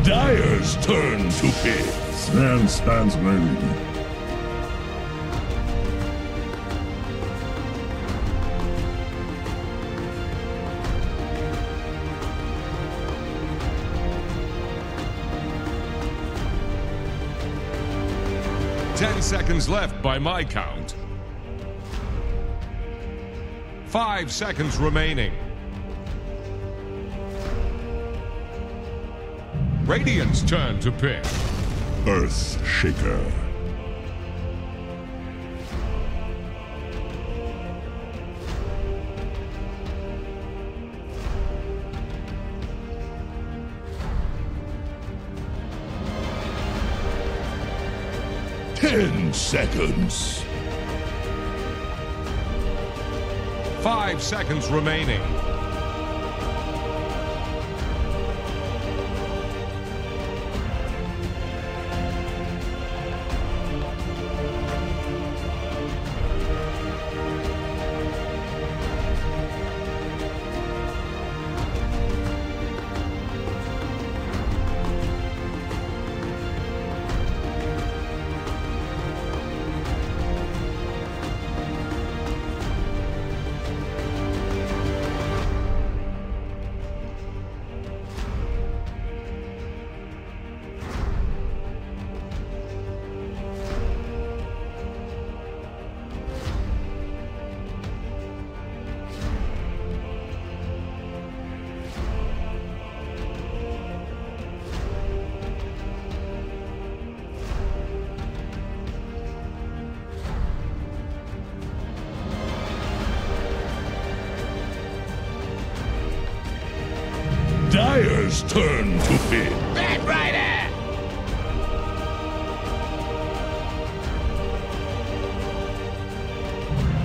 Speaker 3: Dire's turn to pick.
Speaker 11: Sven stands ready.
Speaker 7: Ten seconds left by my count. 5 seconds remaining. Radiant's turn to pick.
Speaker 3: Earth Shaker. Ten seconds.
Speaker 7: 5 seconds remaining.
Speaker 3: Dire's turn to pick.
Speaker 9: Bad Rider!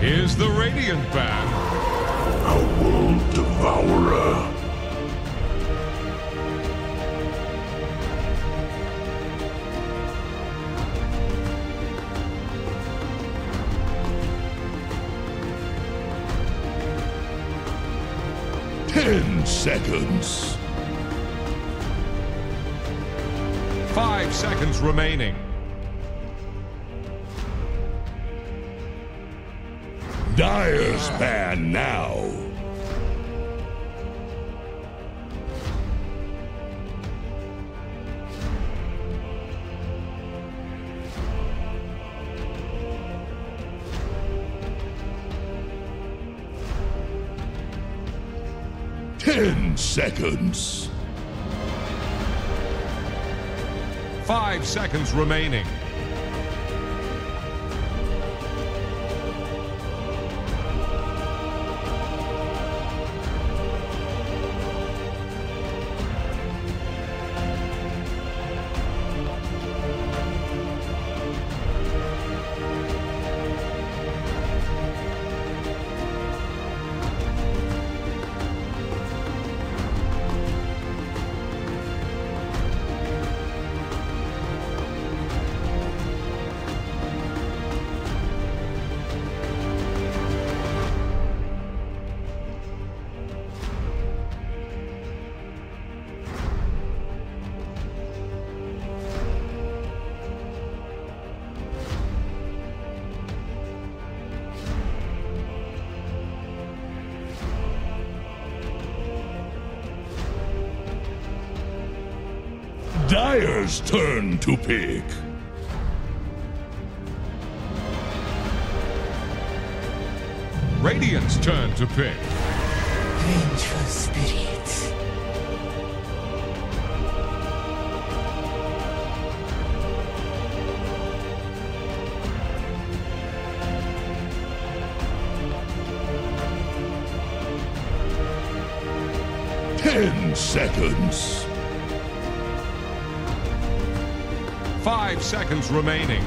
Speaker 7: Here's the Radiant Band.
Speaker 3: A world devourer. 10 seconds.
Speaker 7: 5 seconds remaining.
Speaker 3: Dire's ban now. Ten seconds.
Speaker 7: 5 seconds remaining.
Speaker 3: Dire's turn to pick.
Speaker 7: Radiant's turn to pick.
Speaker 9: Vengeful spirits.
Speaker 3: Ten seconds.
Speaker 7: 5 seconds remaining.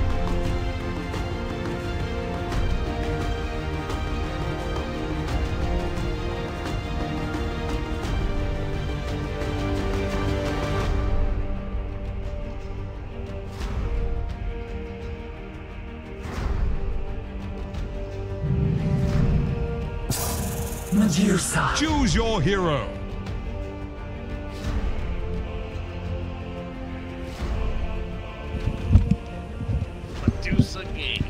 Speaker 9: Medusa.
Speaker 7: Choose your hero.
Speaker 5: Medusa gaze.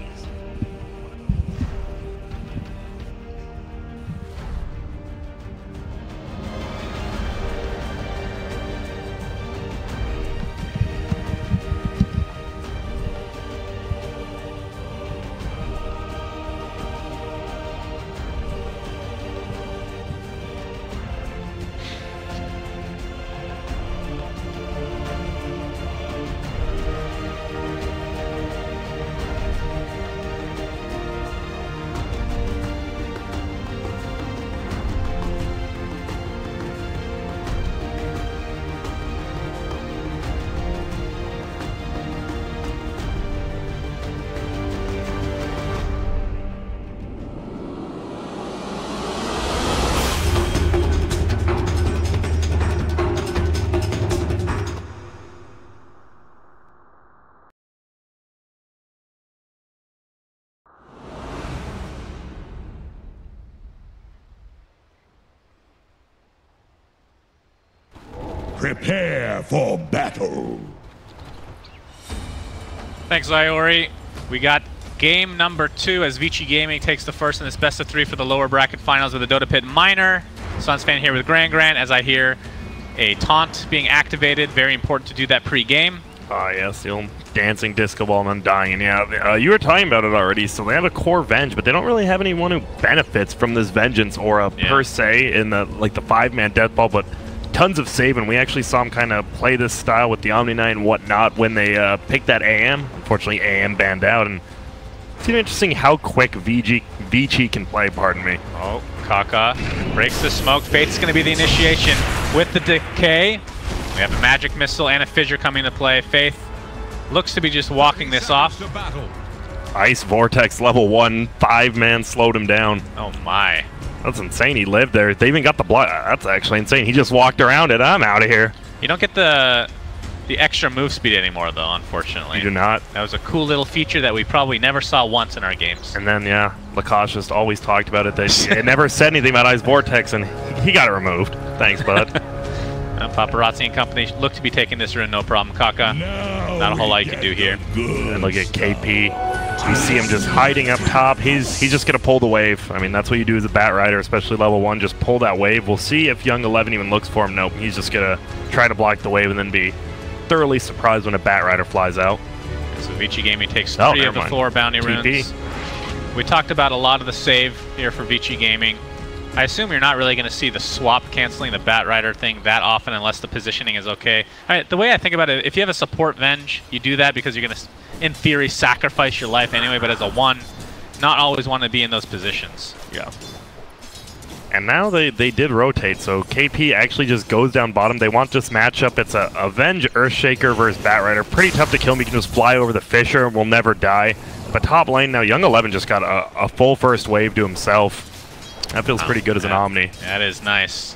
Speaker 3: Prepare for battle.
Speaker 5: Thanks, Iori. We got game number 2 as Vici Gaming takes the first in this best of 3 for the lower bracket finals of the Dota Pit Minor. Sunsfan here with Grand as I hear a taunt being activated. Very important to do that pre-game.
Speaker 6: Ah, yes, the old dancing disco ball and undying. Yeah, you were talking about it already. So they have a core Venge, but they don't really have anyone who benefits from this Vengeance aura per se in the the 5-man death ball, but tons of save, and we actually saw him kind of play this style with the Omni Knight and whatnot when they picked that AM. Unfortunately, AM banned out, and it's interesting how quick Vici can play, pardon me.
Speaker 5: Oh, Kaka breaks the smoke. Fate's going to be the initiation with the decay. We have a magic missile and a fissure coming into play. Faith looks to be just walking this off.
Speaker 6: Ice Vortex level 1, 5-man slowed him down.
Speaker 5: Oh my.
Speaker 6: That's insane. He lived there. They even got the block. That's actually insane. He just walked around it. I'm out of here.
Speaker 5: You don't get the the extra move speed anymore, though, unfortunately.
Speaker 6: You do not.
Speaker 5: That was a cool little feature that we probably never saw once in our games.
Speaker 6: And then, yeah, Lacoste just always talked about it. It never said anything about Ice Vortex, and he got it removed. Thanks, bud.
Speaker 5: Paparazzi and company look to be taking this rune, no problem. Kaka, not a whole lot you can do here.
Speaker 6: And look at KP. You see him just hiding up top. He's just going to pull the wave. I mean, that's what you do as a Bat Rider, especially level 1. Just pull that wave. We'll see if Young 11 even looks for him. Nope, he's just going to try to block the wave and then be thoroughly surprised when a Bat Rider flies out.
Speaker 5: So Vici Gaming takes 3 of the 4 bounty runes. We talked about a lot of the save here for Vici Gaming. I assume you're not really going to see the swap canceling the Bat Rider thing that often unless the positioning is okay. The way I think about it, if you have a support Venge, you do that because you're going to, in theory, sacrifice your life anyway, but as a 1, not always want to be in those positions.
Speaker 6: Yeah. And now they did rotate, so KP actually just goes down bottom. They want this matchup. It's a Venge Earthshaker versus Bat Rider. Pretty tough to kill him. He can just fly over the Fisher and will never die. But top lane now, Young 11 just got a full first wave to himself. That feels pretty good as an Omni.
Speaker 5: That is nice.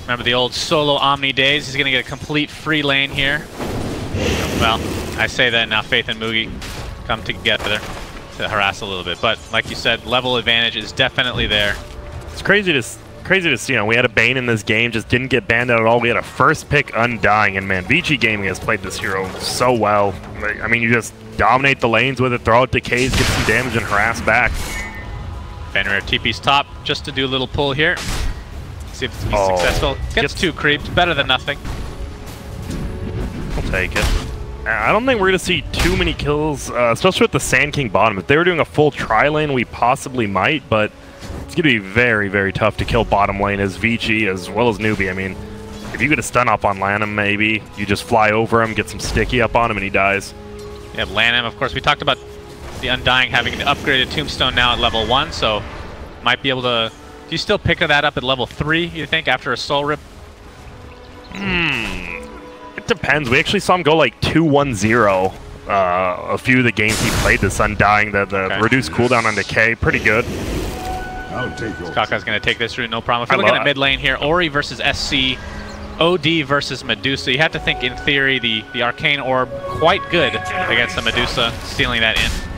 Speaker 5: Remember the old solo Omni days? He's going to get a complete free lane here. Well, I say that now Faith and Mugi come together to harass a little bit. But like you said, level advantage is definitely there.
Speaker 6: It's crazy to see. You know, we had a Bane in this game, just didn't get banned out at all. We had a first pick Undying, and man, Vici Gaming has played this hero so well. I mean, you just dominate the lanes with it, throw out decays, get some damage, and harass back.
Speaker 5: Fenrir TP's top, just to do a little pull here. See if he's successful. Gets 2 creeps, better than nothing.
Speaker 6: I'll take it. I don't think we're going to see too many kills, especially with the Sand King bottom. If they were doing a full tri-lane, we possibly might, but it's going to be very, very tough to kill bottom lane as Vici as well as Newbee. I mean, if you get a stun up on Lanham, maybe, you just fly over him, get some sticky up on him, and he dies.
Speaker 5: Yeah, Lanham, of course, we talked about the Undying having the upgraded Tombstone now at level 1, so might be able to... Do you still pick that up at level 3, you think, after a Soul Rip?
Speaker 6: It depends. We actually saw him go like 2-1-0 a few of the games he played this Undying. The reduced cooldown on Decay, pretty good.
Speaker 3: I'll take yours.
Speaker 5: Kaka's going to take this route, no problem. If you're looking at mid lane here, Ori versus SC, OD versus Medusa. You have to think, in theory, the Arcane Orb quite good against the Medusa, stealing that in.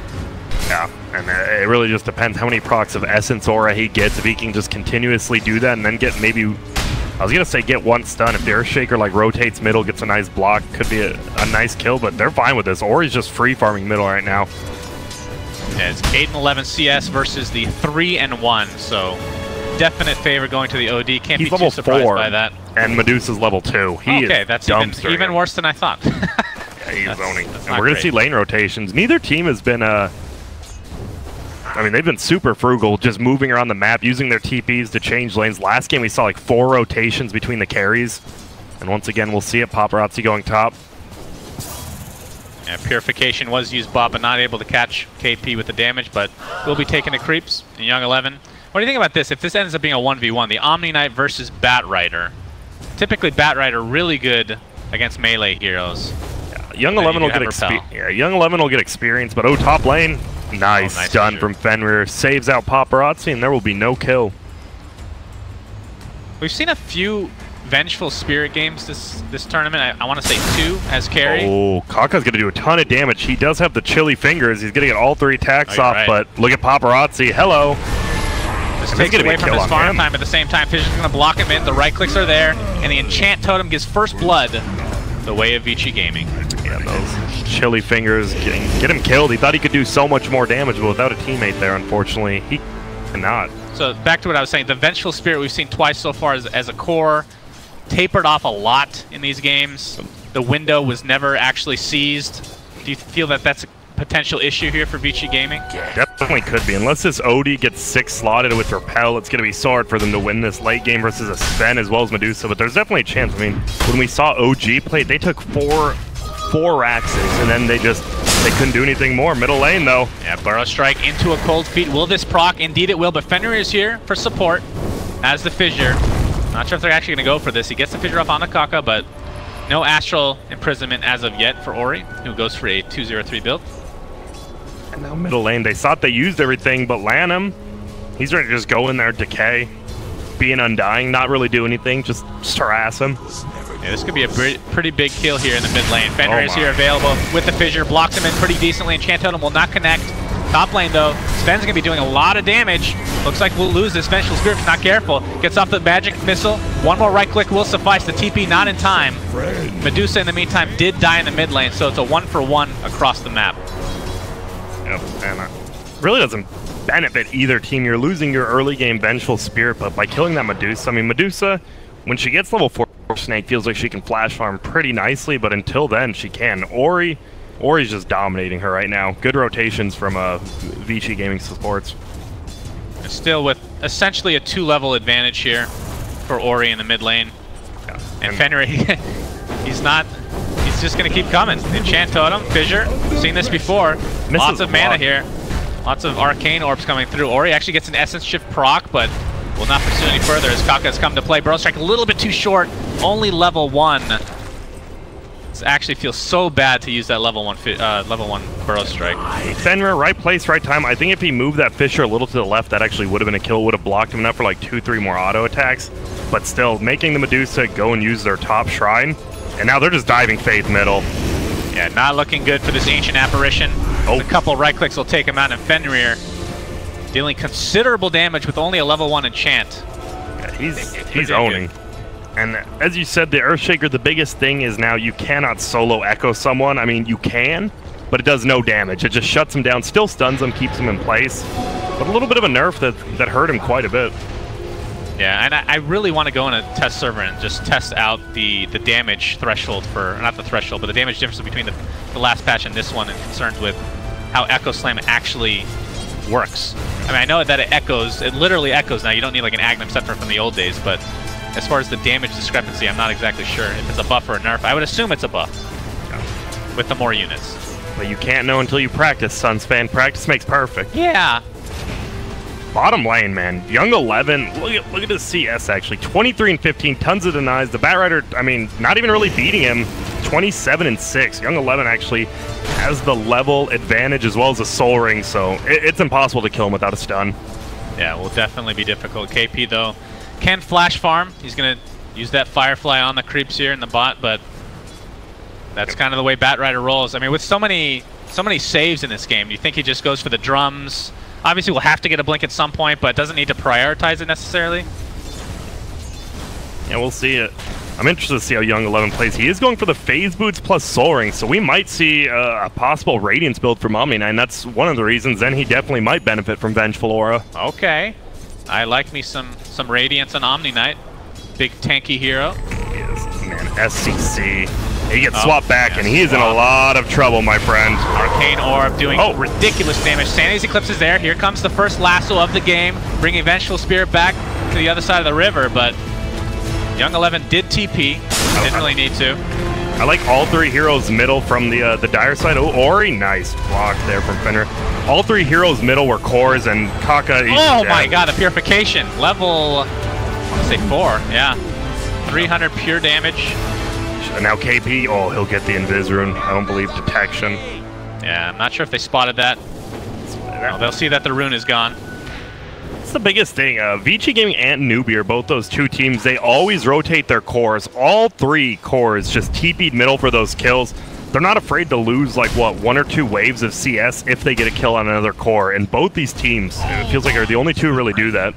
Speaker 6: Yeah, and it really just depends how many procs of Essence Aura he gets. If he can just continuously do that and then get maybe, I was going to say get 1 stun. If the Earthshaker like rotates middle, gets a nice block, could be a nice kill, but they're fine with this. Ori's just free farming middle right now.
Speaker 5: Yeah, it's 8 and 11 CS versus the 3 and 1, so definite favor going to the OD. Can't be too surprised by that.
Speaker 6: And Medusa's level 2. He is
Speaker 5: that's
Speaker 6: dumpstering
Speaker 5: even worse than I thought.
Speaker 6: Yeah, he's owning. And we're going to see lane rotations. Neither team has been I mean, they've been super frugal, just moving around the map, using their TPs to change lanes. Last game, we saw like 4 rotations between the carries. And once again, we'll see it. Paparazzi going top.
Speaker 5: Yeah, Purification was used, Bob, but not able to catch KP with the damage, but will be taking the creeps in Young 11. What do you think about this? If this ends up being a 1v1, the Omni Knight versus Bat Rider. Typically, Bat Rider really good against melee heroes.
Speaker 6: Yeah, Young 11 will get Young 11 will get experience, but top lane. Nice stun from Fenrir, saves out Paparazzi, and there will be no kill.
Speaker 5: We've seen a few Vengeful Spirit games this tournament. I want to say 2 as carry.
Speaker 6: Oh, Kaka's going to do a ton of damage. He does have the chilly fingers. He's going to get all 3 attacks off, but look at Paparazzi. Hello.
Speaker 5: This takes away from his farm time at the same time. Fisher's going to block him in. The right clicks are there, and the Enchant Totem gives first blood the way of Vici Gaming.
Speaker 6: Yeah, those chilly fingers get him killed. He thought he could do so much more damage, but without a teammate there, unfortunately, he cannot.
Speaker 5: So back to what I was saying, the Vengeful Spirit we've seen twice so far as a core, tapered off a lot in these games. The window was never actually seized. Do you feel that that's a potential issue here for Vici Gaming?
Speaker 6: Definitely could be. Unless this OD gets 6 slotted with Repel, it's going to be so hard for them to win this late game versus a Sven as well as Medusa, but there's definitely a chance. I mean, when we saw OG play, they took 4 Raxes, and then they couldn't do anything more. Middle lane, though.
Speaker 5: Yeah, Burrow Strike into a Cold Feet. Will this proc? Indeed it will, but Fenrir is here for support as the Fissure. Not sure if they're actually going to go for this. He gets the Fissure up on the Kaka, but no Astral Imprisonment as of yet for Ori, who goes for a 2-0-3 build.
Speaker 6: And now middle lane, they thought they used everything, but Lanham, he's ready to just go in there, Decay, being Undying, not really do anything, just harass him.
Speaker 5: Yeah, this could be a pretty big kill here in the mid lane. Fenrir is here available with the fissure, blocks him in pretty decently. Enchant Totem will not connect. Top lane though, Sven's gonna be doing a lot of damage. Looks like we'll lose this. Vengeful Spirit if not careful. Gets off the magic missile. One more right click will suffice. The TP not in time. Medusa in the meantime did die in the mid lane, so it's a 1-for-1 across the map.
Speaker 6: Yep, and really doesn't benefit either team. You're losing your early game Vengeful Spirit, but by killing that Medusa, I mean, Medusa, when she gets level 4 Snake, feels like she can flash farm pretty nicely, but until then, she can. Ori's just dominating her right now. Good rotations from Vici Gaming supports.
Speaker 5: Still with essentially a 2-level advantage here for Ori in the mid lane.
Speaker 6: Yeah.
Speaker 5: And Fenrir, he's just going to keep coming. Enchant Totem, Fissure, seen this before. Lots of mana here. Lots of Arcane Orbs coming through. Ori actually gets an Essence Shift proc, but will not pursue any further as Kaka has come to play. Burrow Strike a little bit too short, only level 1. This actually feels so bad to use that level 1 Burrow Strike.
Speaker 6: Fenrir, right place, right time. I think if he moved that Fissure a little to the left, that actually would have been a kill. Would have blocked him enough for like 2-3 more auto attacks. But still, making the Medusa go and use their top shrine. And now they're just diving Faith middle.
Speaker 5: Yeah, not looking good for this Ancient Apparition. A couple right clicks will take him out, and Fenrir dealing considerable damage with only a level 1 enchant.
Speaker 6: Yeah, he's owning. And as you said, the Earthshaker, the biggest thing is now you cannot solo echo someone. I mean, you can, but it does no damage. It just shuts him down, still stuns him, keeps him in place. But a little bit of a nerf that hurt him quite a bit.
Speaker 5: Yeah, and I really want to go in a test server and just test out the damage threshold for, not the threshold, but the damage difference between the last patch and this one, and concerned with how Echo Slam actually works. I mean, I know that it literally echoes now. You don't need like an Agnum Scepter from the old days, but as far as the damage discrepancy, I'm not exactly sure if it's a buff or a nerf. I would assume it's a buff with the more units.
Speaker 6: But you can't know until you practice, Sunsfan. Practice makes perfect.
Speaker 5: Yeah.
Speaker 6: Bottom lane, man. Young 11, look at his CS actually. 23 and 15, tons of denies. The Batrider, I mean, not even really beating him. 27 and 6. Young 11 actually has the level advantage as well as a Soul Ring, so it's impossible to kill him without a stun.
Speaker 5: Yeah, it will definitely be difficult. KP though can flash farm. He's gonna use that Firefly on the creeps here in the bot, but that's kind of the way Batrider rolls. I mean, with so many saves in this game, do you think he just goes for the drums? Obviously, we'll have to get a blink at some point, but doesn't need to prioritize it necessarily.
Speaker 6: Yeah, we'll see it. I'm interested to see how Young 11 plays. He is going for the Phase Boots plus Soul Ring, so we might see a possible Radiance build from Omni-Knight, and that's one of the reasons. Then he definitely might benefit from Vengeful Aura.
Speaker 5: Okay. I like me some Radiance on Omni-Knight. Big tanky hero.
Speaker 6: Yes, man, SCC. He gets swapped back, and he's in a lot of trouble, my friend.
Speaker 5: Arcane Orb doing ridiculous damage. Sanity's Eclipse is there. Here comes the first lasso of the game, bringing Vengeful Spirit back to the other side of the river, but Young 11 did TP. Didn't really need to.
Speaker 6: I like all 3 heroes middle from the dire side. Oh, Ori, nice block there from Fenrir. All 3 heroes middle were cores, and Kaka...
Speaker 5: Oh my god, the Purification. Level, I want to say 4, yeah. 300 pure damage.
Speaker 6: And now KP, oh, he'll get the Invis Rune. I don't believe Detection.
Speaker 5: Yeah, I'm not sure if they spotted that. No, they'll see that the rune is gone.
Speaker 6: That's the biggest thing. Vici Gaming and Newbee are both those 2 teams. They always rotate their cores. All 3 cores just TP'd middle for those kills. They're not afraid to lose, like, what, 1 or 2 waves of CS if they get a kill on another core. And both these teams, it feels like, are the only 2 who really do that.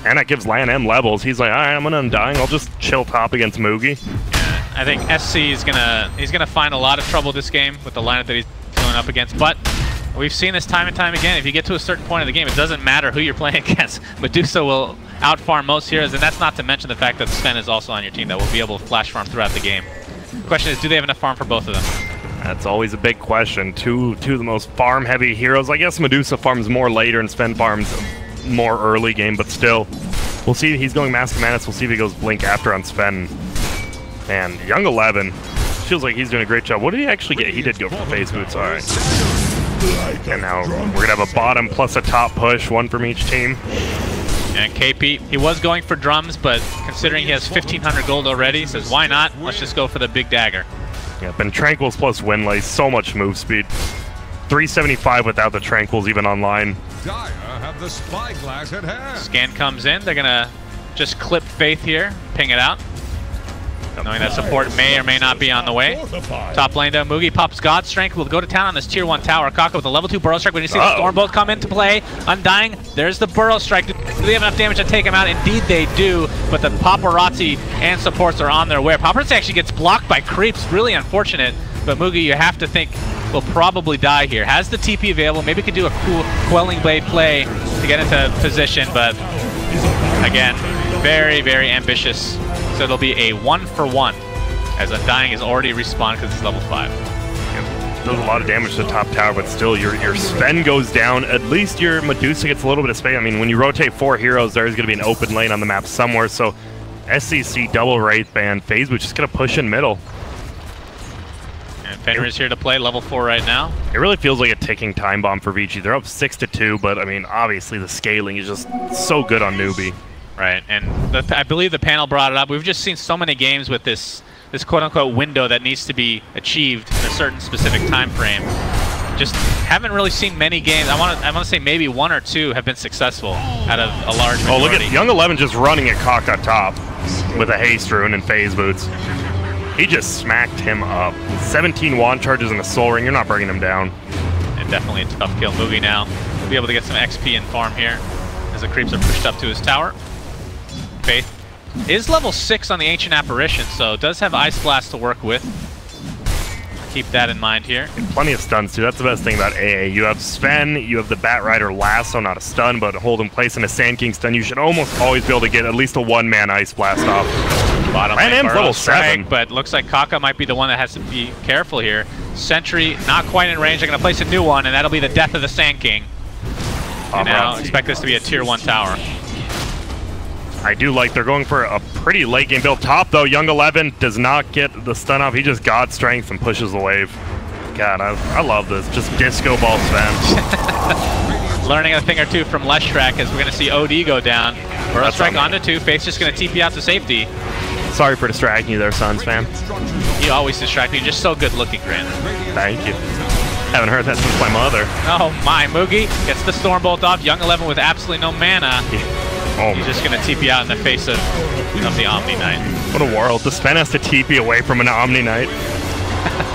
Speaker 6: And that gives Lan M levels. He's like, all right, I'm gonna Undying. I'll just chill top against Mugi.
Speaker 5: Yeah, I think SC is gonna find a lot of trouble this game with the lineup that he's going up against. But we've seen this time and time again. If you get to a certain point of the game, it doesn't matter who you're playing against. Medusa will outfarm most heroes, and that's not to mention the fact that Sven is also on your team that will be able to flash farm throughout the game. The question is, do they have enough farm for both of them?
Speaker 6: That's always a big question. Two of the most farm-heavy heroes. I guess Medusa farms more later and Sven farms more early game, but still, we'll see. He's going Mask of Madness. We'll see if he goes Blink after on Sven. And Young 11 feels like he's doing a great job. What did he actually get? He did go for Phase Boots. All right. And now we're gonna have a bottom plus a top push, 1 from each team.
Speaker 5: And KP, he was going for drums, but considering he has 1,500 gold already, he says, why not? Let's just go for the big dagger.
Speaker 6: Yeah, been Tranquils plus Windlace, so much move speed. 375 without the Tranquils even online.
Speaker 7: Dire have the Spyglass at hand.
Speaker 5: Scan comes in, they're gonna just clip Faith here, ping it out. Knowing that support may or may not be on the way. Top lane down, Mugi pops God Strength, will go to town on this tier 1 tower. Kaka with a level 2 Burrow Strike. When you see the Stormbolt come into play, Undying, there's the Burrow Strike. Do they have enough damage to take him out? Indeed they do, but the Paparazzi and supports are on their way. Paparazzi actually gets blocked by creeps, really unfortunate, but Mugi, you have to think, will probably die here. Has the TP available, maybe could do a cool Quelling Blade play to get into position, but again, very, very ambitious. So it'll be a 1-for-1, as Undying is already respawned because it's level 5.
Speaker 6: Does a lot of damage to the top tower, but still your Sven goes down. At least your Medusa gets a little bit of space. I mean, when you rotate 4 heroes, there's going to be an open lane on the map somewhere. So SCC double Wraith Band, FaZe was just going to push in middle.
Speaker 5: And Fenrir is here to play, level 4 right now.
Speaker 6: It really feels like a ticking time bomb for Vici. They're up 6-2, but I mean, obviously the scaling is just so good on Newbee.
Speaker 5: Right, and I believe the panel brought it up. We've just seen so many games with this quote-unquote window that needs to be achieved in a certain specific time frame. Just haven't really seen many games. I want to say maybe 1 or 2 have been successful out of a large majority.
Speaker 6: Oh, look at Young 11 just running at Kaka top with a haste rune and phase boots. He just smacked him up. 17 wand charges and a soul ring. You're not bringing him down.
Speaker 5: And definitely a tough kill. Movie now. We'll be able to get some XP and farm here as the creeps are pushed up to his tower. Faith is level 6 on the Ancient Apparition, so does have Ice Blast to work with. Keep that in mind here.
Speaker 6: And plenty of stuns too. That's the best thing about AA. You have Sven, you have the Bat Rider Lasso, not a stun, but hold in place, and a Sand King stun. You should almost always be able to get at least a 1-man Ice Blast off.
Speaker 5: Bottom
Speaker 6: lane level 7.
Speaker 5: But looks like Kaka might be the one that has to be careful here. Sentry not quite in range. They're going to place a new one, and that'll be the death of the Sand King. And now expect this to be a tier 1 tower.
Speaker 6: I do like they're going for a pretty late game build. Top though, Young 11 does not get the stun off. He just God Strength and pushes the wave. God, I love this. Just disco ball Sven.
Speaker 5: Learning a thing or two from Leshrac as we're going to see OD go down. Burrow Strike onto 2. Faith's just going to TP out to safety.
Speaker 6: Sorry for distracting you there, Suns fam.
Speaker 5: You always distract me. You're just so good looking, Grant.
Speaker 6: Thank you. Haven't heard that since my mother.
Speaker 5: Oh my, Mugi gets the Stormbolt off. Young 11 with absolutely no mana. He's just going to TP out in the face of the Omni Knight.
Speaker 6: What a world. The Sven has to TP away from an Omni Knight.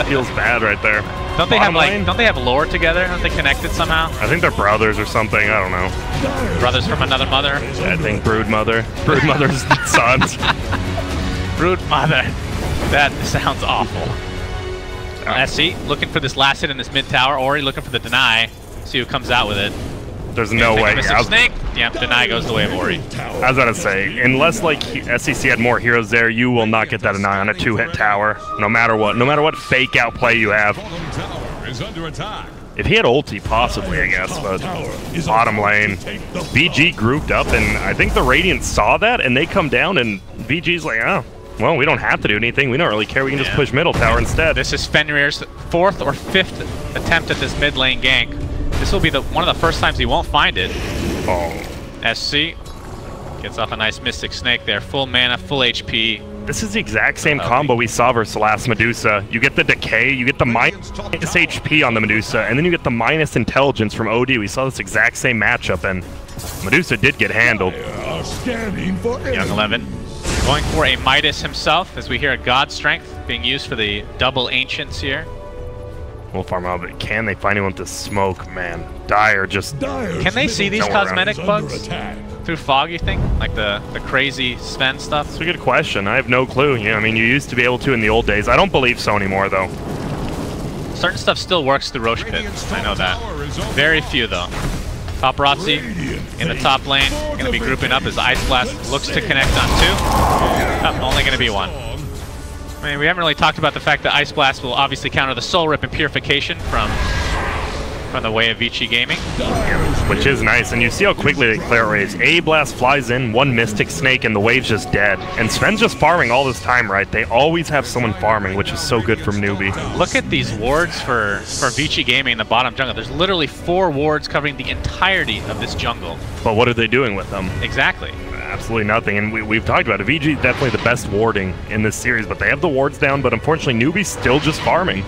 Speaker 6: Feels bad right there.
Speaker 5: Don't they have lore together? Aren't they connected somehow?
Speaker 6: I think they're brothers or something. I don't know.
Speaker 5: Brothers from another mother?
Speaker 6: I think Brood Mother's sons.
Speaker 5: Brood Mother. That sounds awful. SC looking for this last hit in this mid tower. Ori looking for the deny. See who comes out with it.
Speaker 6: There's no way.
Speaker 5: Snake. Yep, deny goes the way of Ori.
Speaker 6: I was about to say, unless like SCC had more heroes there, you will not get that deny on a 2-hit tower. No matter what fake out play you have. If he had ulti, possibly, I guess, but bottom lane. VG grouped up, and I think the Radiant saw that, and they come down, and VG's like, oh, well, we don't have to do anything. We don't really care. We can just push middle tower instead.
Speaker 5: This is Fenrir's 4th or 5th attempt at this mid lane gank. This will be one of the first times he won't find it.
Speaker 6: Oh.
Speaker 5: SC gets off a nice Mystic Snake there. Full mana, full HP.
Speaker 6: This is the exact same combo we saw versus the last Medusa. You get the decay, you get the minus HP on the Medusa, and then you get the minus intelligence from OD. We saw this exact same matchup, and Medusa did get handled.
Speaker 5: Young 11 going for a Midas himself, as we hear a God Strength being used for the double Ancients here.
Speaker 6: We'll farm out, but can they find anyone to smoke, man? Dire just...
Speaker 5: Can they see these cosmetic bugs through fog, you think? Like the crazy Sven stuff?
Speaker 6: That's a good question. I have no clue. Yeah, I mean, you used to be able to in the old days. I don't believe so anymore, though.
Speaker 5: Certain stuff still works through Roche Pit. I know that. Very few, though. Paparazzi in the top lane. Going to be grouping up as Ice Blast looks to connect on 2. Oh, only going to be 1. I mean, we haven't really talked about the fact that Ice Blast will obviously counter the Soul Rip and Purification from the way of Vici Gaming.
Speaker 6: Which is nice, and you see how quickly they clear waves. A Blast flies in, 1 Mystic Snake, and the wave's just dead. And Sven's just farming all this time, right? They always have someone farming, which is so good from Newbee.
Speaker 5: Look at these wards for Vici Gaming in the bottom jungle. There's literally 4 wards covering the entirety of this jungle.
Speaker 6: But what are they doing with them?
Speaker 5: Exactly.
Speaker 6: Absolutely nothing, and we've talked about it. VG is definitely the best warding in this series, but they have the wards down, but unfortunately Newbee's still just farming.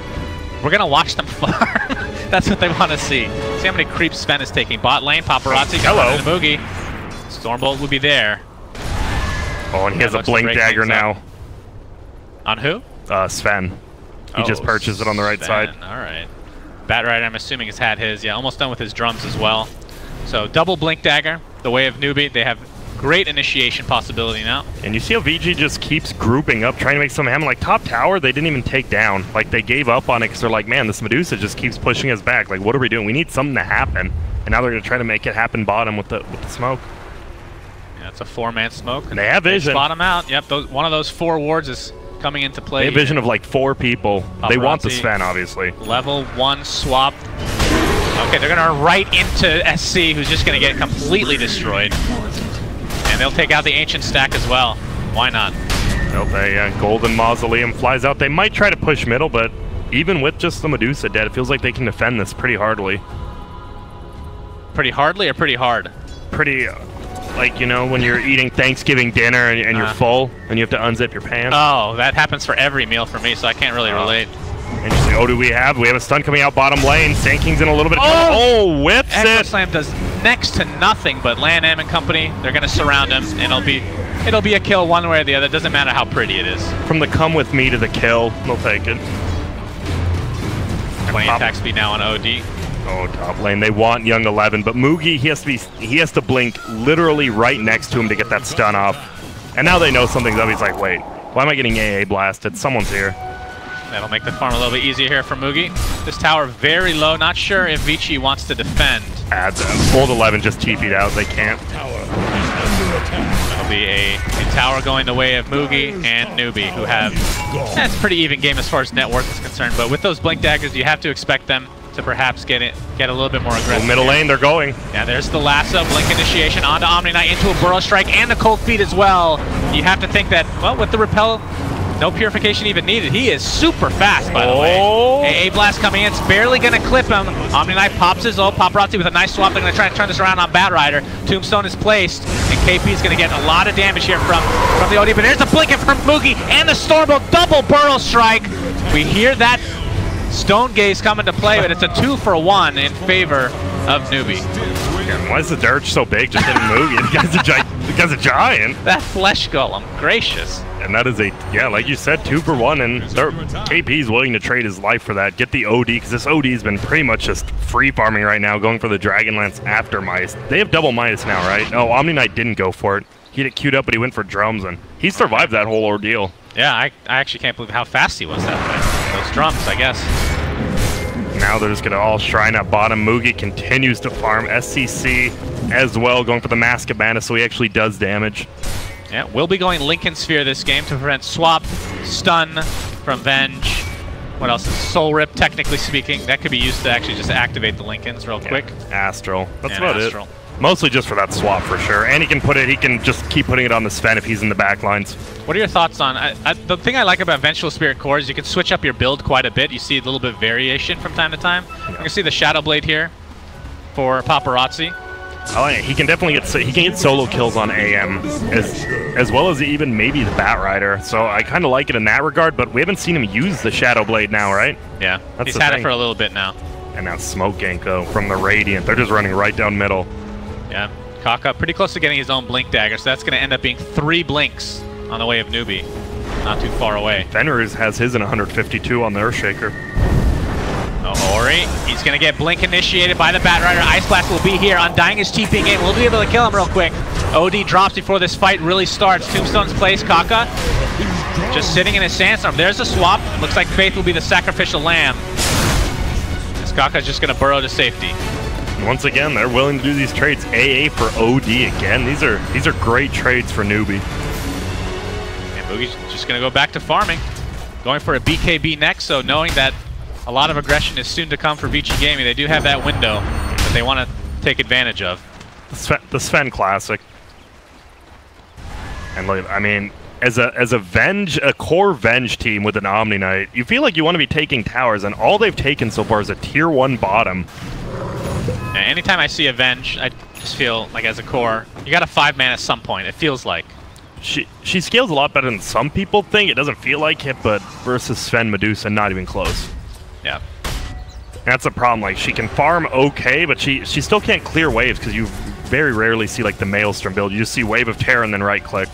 Speaker 5: We're going to watch them farm. That's what they want to see. See how many creeps Sven is taking. Bot lane, Paparazzi,
Speaker 6: hello.
Speaker 5: The Mugi. Stormbolt will be there.
Speaker 6: Oh, and he has a Blink Dagger now.
Speaker 5: On who?
Speaker 6: Sven. He just purchased it on the right side.
Speaker 5: All right. Batrider, I'm assuming, has had his. Yeah, almost done with his drums as well. So double Blink Dagger, the way of Newbee. They have great initiation possibility now.
Speaker 6: And you see how VG just keeps grouping up, trying to make some happen. Like, top tower, they didn't even take down. Like, they gave up on it because they're like, man, this Medusa just keeps pushing us back. Like, what are we doing? We need something to happen. And now they're going to try to make it happen bottom with the smoke.
Speaker 5: Yeah, it's a 4-man smoke.
Speaker 6: And they have vision.
Speaker 5: They spot him out. Yep, one of those 4 wards is coming into play.
Speaker 6: They have vision of like 4 people.
Speaker 5: Paparazzi.
Speaker 6: They want the Sven, obviously.
Speaker 5: Level 1 swap. Okay, they're going to right into SC, who's just going to get completely destroyed. And they'll take out the Ancient stack as well. Why not?
Speaker 6: Nope, a Golden Mausoleum flies out. They might try to push middle, but even with just the Medusa dead, it feels like they can defend this pretty hardly.
Speaker 5: Pretty hardly or pretty hard?
Speaker 6: Pretty, like, you know, when you're eating Thanksgiving dinner and you're full and you have to unzip your pants.
Speaker 5: Oh, that happens for every meal for me, so I can't really relate.
Speaker 6: Interesting. Oh, do we have a stun coming out bottom lane. Sand King's in a little bit of trouble. Oh, whips it.
Speaker 5: Slam does next to nothing, but Lan M and company, they're going to surround him, and it'll be a kill one way or the other. It doesn't matter how pretty it is.
Speaker 6: From the come with me to the kill, they'll take it.
Speaker 5: 20 attack speed now on OD.
Speaker 6: Oh, top lane. They want Young 11, but Mugi, he has to blink literally right next to him to get that stun off. And now they know something's up. He's like, wait, why am I getting AA blasted? Someone's here.
Speaker 5: That'll make the farm a little bit easier here for Mugi. This tower very low. Not sure if Vici wants to defend.
Speaker 6: Adds Old 11 just TP'd out. They can't.
Speaker 5: That'll be a tower going the way of Mugi and Newbee, who have... That's a pretty even game as far as net worth is concerned, but with those Blink Daggers, you have to expect them to perhaps get a little bit more aggressive.
Speaker 6: Middle lane, they're going.
Speaker 5: Yeah, there's the lasso, Blink initiation onto Omni Knight into a Burrow Strike and the Cold Feet as well. You have to think that, well, with the repel, no purification even needed. He is super fast, by the way. AA Blast coming in. It's barely going to clip him. Omni Knight pops his ult. Paparazzi with a nice swap. They're going to try and turn this around on Batrider. Tombstone is placed, and KP is going to get a lot of damage here from the OD. But there's the blinking from Mugi and the Stormbolt double Burrow Strike. We hear that Stone Gaze come into play, but it's a 2-for-1 in favor of Newbee.
Speaker 6: Why is the Dirge so big? Just hitting Mugi. The guy's a giant.
Speaker 5: That flesh golem, gracious.
Speaker 6: And that is like you said, 2-for-1, and KP's willing to trade his life for that. Get the OD, because this OD's been pretty much just free farming right now, going for the Dragonlance after Midas. They have double Midas now, right? Oh, Omni Knight didn't go for it. He had it queued up, but he went for drums, and he survived that whole ordeal.
Speaker 5: Yeah, I actually can't believe how fast he was that way. Those drums, I guess.
Speaker 6: Now they're just going to all shrine at bottom. Mugi continues to farm. SCC as well, going for the Mask of Madness, so he actually does damage.
Speaker 5: Yeah, we'll be going Lincoln Sphere this game to prevent swap, stun from Venge. What else is Soul Rip, technically speaking? That could be used to actually just activate the Lincolns real quick.
Speaker 6: Astral. That's about it. Mostly just for that swap for sure. And he can just keep putting it on the Sven if he's in the back lines.
Speaker 5: What are your thoughts on... the thing I like about Vengeful Spirit Core is you can switch up your build quite a bit. You see a little bit of variation from time to time. Yeah. You can see the Shadow Blade here for Paparazzi.
Speaker 6: Oh, yeah, he can definitely get solo kills on AM as well as even maybe the Batrider. So I kind of like it in that regard, but we haven't seen him use the Shadow Blade now, right?
Speaker 5: Yeah, he's had it for a little bit now.
Speaker 6: And now Smoke Ganko from the Radiant. They're just running right down middle.
Speaker 5: Yeah, Kaka pretty close to getting his own Blink Dagger, so that's going to end up being 3 blinks on the way of Newbee. Not too far away.
Speaker 6: Fenris has his in 152 on the Earthshaker.
Speaker 5: Oh, Ori, he's going to get Blink initiated by the Batrider. Ice Blast will be here. Undying is TPing in. We'll be able to kill him real quick. OD drops before this fight really starts. Tombstone's placed. Kaka just sitting in his Sandstorm. There's a swap. Looks like Faith will be the sacrificial lamb. This Kaka's just going to burrow to safety.
Speaker 6: Once again, they're willing to do these trades. AA for OD again. These are great trades for Newbee.
Speaker 5: And Boogie's just going to go back to farming. Going for a BKB next, so knowing that a lot of aggression is soon to come for Vici Gaming, they do have that window that they want to take advantage of.
Speaker 6: The Sven Classic. And I mean, as a core Venge team with an Omni Knight, you feel like you want to be taking towers, and all they've taken so far is a tier 1 bottom.
Speaker 5: Yeah, anytime I see Avenge, I just feel like as a core, you got a 5-man at some point, it feels like.
Speaker 6: She scales a lot better than some people think. It doesn't feel like it, but versus Sven Medusa, not even close.
Speaker 5: Yeah.
Speaker 6: That's the problem. Like, she can farm okay, but she still can't clear waves because you very rarely see like the Maelstrom build. You just see Wave of Terror and then right click.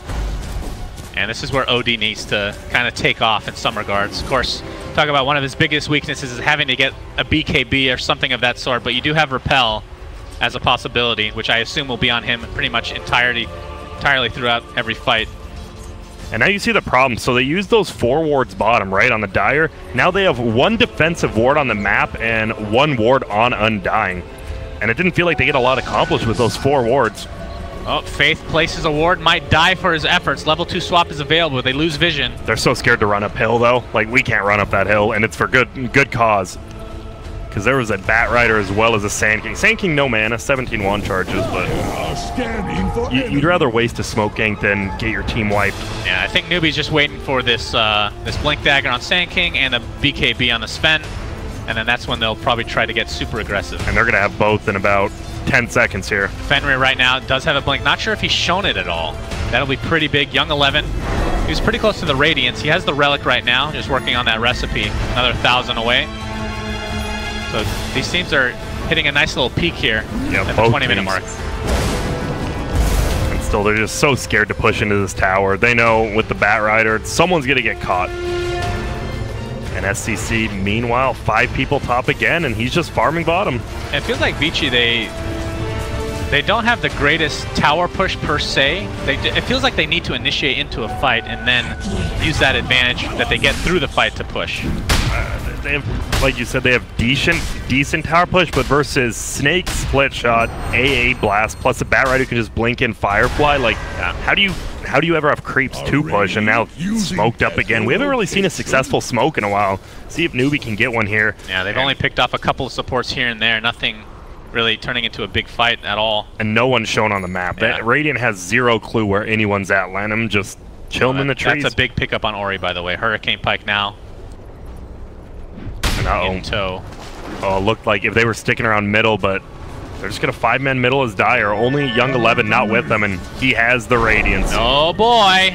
Speaker 5: And this is where OD needs to kind of take off in some regards. Of course, talk about one of his biggest weaknesses is having to get a BKB or something of that sort, but you do have Repel as a possibility, which I assume will be on him pretty much entirely throughout every fight.
Speaker 6: And now you see the problem. So they use those 4 wards bottom, right, on the Dire. Now they have 1 defensive ward on the map and 1 ward on Undying. And it didn't feel like they get a lot accomplished with those 4 wards.
Speaker 5: Oh, Faith places a ward, might die for his efforts. Level 2 swap is available. They lose vision.
Speaker 6: They're so scared to run uphill, though. Like, we can't run up that hill, and it's for good cause. Because there was a Bat Rider as well as a Sand King. Sand King, no mana, 17-1 charges, but you'd rather waste a smoke gank than get your team wiped.
Speaker 5: Yeah, I think Newbee's just waiting for this this Blink Dagger on Sand King and a BKB on the Sven, and then that's when they'll probably try to get super aggressive.
Speaker 6: And they're going to have both in about 10 seconds here.
Speaker 5: Fenrir right now does have a Blink. Not sure if he's shown it at all. That'll be pretty big. Young 11. He's pretty close to the Radiance. He has the Relic right now, just working on that recipe. Another 1,000 away. So these teams are hitting a nice little peak here at the 20-minute mark.
Speaker 6: And still, they're just so scared to push into this tower. They know with the Bat Rider, someone's going to get caught. And SCC, meanwhile, 5 people top again, and he's just farming bottom.
Speaker 5: It feels like Vici, they don't have the greatest tower push per se. It feels like they need to initiate into a fight and then use that advantage that they get through the fight to push.
Speaker 6: They have, like you said, they have decent tower push, but versus Snake, Split Shot, AA Blast, plus a Bat Rider who can just blink in Firefly, like, how do you ever have creeps to push? And now smoked up again. We haven't really seen a successful smoke in a while. See if Newbee can get one here.
Speaker 5: Yeah, they've only picked off a couple of supports here and there. Nothing really turning into a big fight at all.
Speaker 6: And no one's shown on the map.
Speaker 5: Yeah.
Speaker 6: Radiant has 0 clue where anyone's at. Lanham just chilling in the trees.
Speaker 5: That's a big pickup on Ori, by the way. Hurricane Pike now. In tow.
Speaker 6: Oh, it looked like if they were sticking around middle, but they're just going to 5-man middle as Dire. Only Young 11 not with them, and he has the Radiance.
Speaker 5: Oh boy!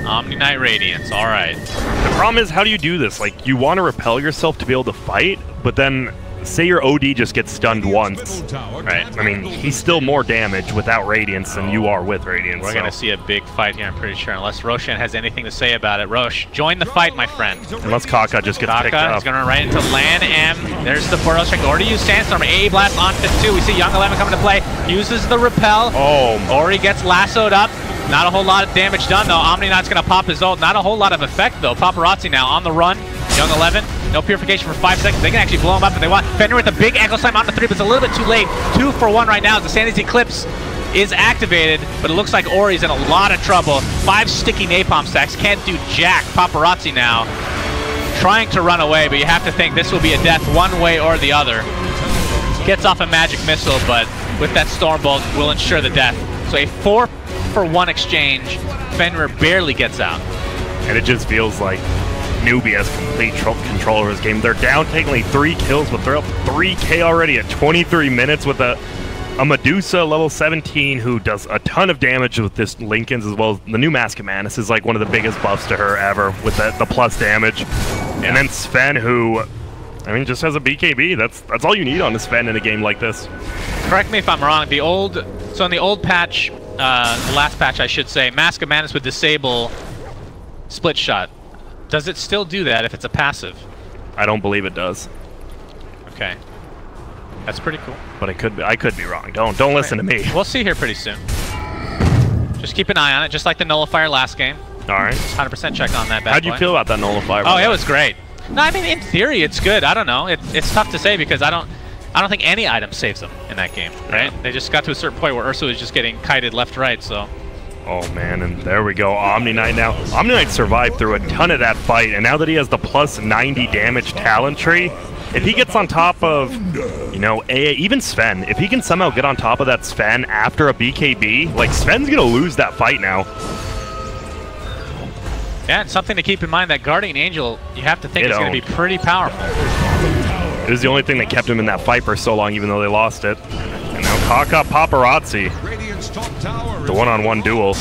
Speaker 5: Omni Knight Radiance, alright.
Speaker 6: The problem is, how do you do this? Like, you want to repel yourself to be able to fight, but then say your OD just gets stunned once.
Speaker 5: Right.
Speaker 6: I mean, he's still more damage without Radiance than you are with Radiance.
Speaker 5: We're going to see a big fight here, I'm pretty sure, unless Roshan has anything to say about it. Rosh, join the fight, my friend.
Speaker 6: Unless Kaka just gets picked up.
Speaker 5: Kaka is going to run right into Lan M. There's the Burrow Strike. Already used Sandstorm. A Blast on Fifth 2. We see Young 11 coming to play. Uses the Repel.
Speaker 6: Oh.
Speaker 5: Ori gets lassoed up. Not a whole lot of damage done, though. Omni Knight's going to pop his ult. Not a whole lot of effect, though. Paparazzi now on the run. Young 11. No purification for 5 seconds. They can actually blow him up if they want. Fenrir with a big Echo Slam on the 3, but it's a little bit too late. 2 for 1 right now as the Sandy's Eclipse is activated, but it looks like Ori's in a lot of trouble. 5 sticky napalm stacks. Can't do jack. Paparazzi now trying to run away, but you have to think this will be a death one way or the other. Gets off a magic missile, but with that Stormbolt will ensure the death. So a 4 for 1 exchange. Fenrir barely gets out.
Speaker 6: And it just feels like Newbee has complete control over his game. They're down technically 3 kills, but they're up 3K already at 23 minutes with a Medusa level 17 who does a ton of damage with this Linken's, as well as the new Mask of Manus is like one of the biggest buffs to her ever with the plus damage. Yeah. And then Sven, who, I mean, just has a BKB. That's all you need on a Sven in a game like this.
Speaker 5: Correct me if I'm wrong. So in the old patch, the last patch I should say, Mask of Manus would disable Split Shot. Does it still do that if it's a passive?
Speaker 6: I don't believe it does.
Speaker 5: Okay. That's pretty cool.
Speaker 6: But I could be wrong. Don't listen to me.
Speaker 5: We'll see here pretty soon. Just keep an eye on it, just like the Nullifier last game.
Speaker 6: All right.
Speaker 5: 100% check on that bad
Speaker 6: How'd you feel about that Nullifier?
Speaker 5: Oh, it was great. No, I mean, in theory, it's good. I don't know. It's tough to say because I don't think any item saves them in that game, right? Yeah. They just got to a certain point where Ursa was just getting kited left, right, so...
Speaker 6: Oh man, and there we go, Omni Knight now. Omni Knight survived through a ton of that fight, and now that he has the plus 90 damage talent tree, if he gets on top of, you know, even Sven, if he can somehow get on top of that Sven after a BKB, like, Sven's gonna lose that fight now.
Speaker 5: Yeah, and something to keep in mind, that Guardian Angel, you have to think is gonna be pretty powerful.
Speaker 6: It was the only thing that kept him in that fight for so long, even though they lost it. And now Kaka Paparazzi. The one-on-one duel.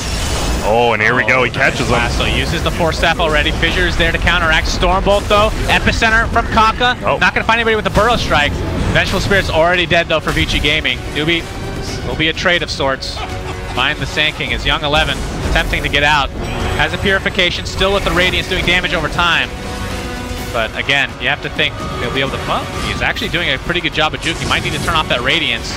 Speaker 6: Oh, and here we go. He catches him.
Speaker 5: So uses the Force Staff already. Fissure is there to counteract. Stormbolt, though. Epicenter from Kaka.
Speaker 6: Oh.
Speaker 5: Not going to find anybody with the Burrow Strike. Vengeful Spirit's already dead, though, for Vici Gaming. Newbee will be a trade of sorts. Find the Sand King as Young 11 attempting to get out. Has a Purification, still with the Radiance doing damage over time. But again, you have to think they'll be able to... Well, he's actually doing a pretty good job of juking. Might need to turn off that Radiance.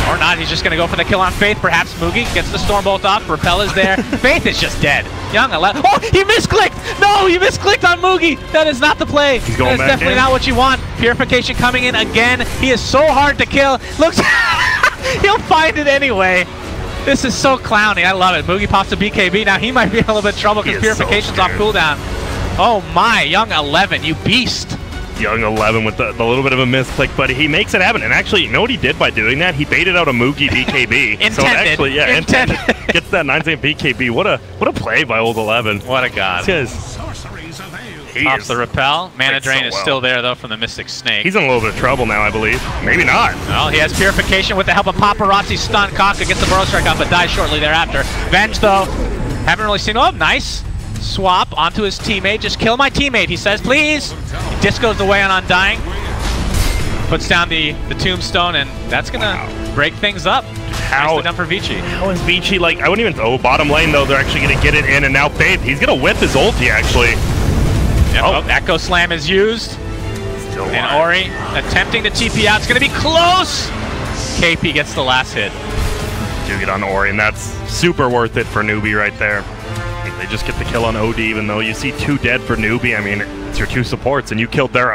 Speaker 5: Or not, he's just going to go for the kill on Faith. Perhaps Mugi gets the Stormbolt off. Repel is there. Faith is just dead. Young 11. Oh, he misclicked! No, he misclicked on Mugi! That is not the play.
Speaker 6: He's going
Speaker 5: that is definitely not what you want. Purification coming in again. He is so hard to kill. Looks... He'll find it anyway. This is so clowny. I love it. Mugi pops a BKB. Now he might be in a little bit of trouble because Purification's off cooldown. Oh my, Young 11, you beast.
Speaker 6: Young 11 with the little bit of a misclick, but he makes it happen. And actually, you know what he did by doing that? He baited out a Mugi BKB.
Speaker 5: Intended.
Speaker 6: So actually, yeah, intended. Gets that 9-second BKB. What a play by old 11.
Speaker 5: What a god. Pops the repel. Mana Drain is still there though from the Mystic Snake.
Speaker 6: He's in a little bit of trouble now, I believe. Maybe not.
Speaker 5: Well, he has Purification with the help of Paparazzi stun. Kaka gets the Burrow Strike up, but dies shortly thereafter. Venge though, haven't really seen. Oh, nice. Swap onto his teammate. Just kill my teammate, he says, please. He discos away on Undying. Puts down the tombstone, and that's gonna break things up. Nicely done for Vici.
Speaker 6: How is Vici, like, I wouldn't even... Oh, bottom lane, though, they're actually gonna get it in, and now Faith, he's gonna whip his ulti, actually.
Speaker 5: Yep, oh, Echo Slam is used.
Speaker 6: Still
Speaker 5: and Ori attempting to TP out. It's gonna be close! KP gets the last hit.
Speaker 6: Do get on Ori, and that's super worth it for Newbee right there. They just get the kill on OD, even though you see 2 dead for Newbee. I mean, it's your 2 supports, and you killed their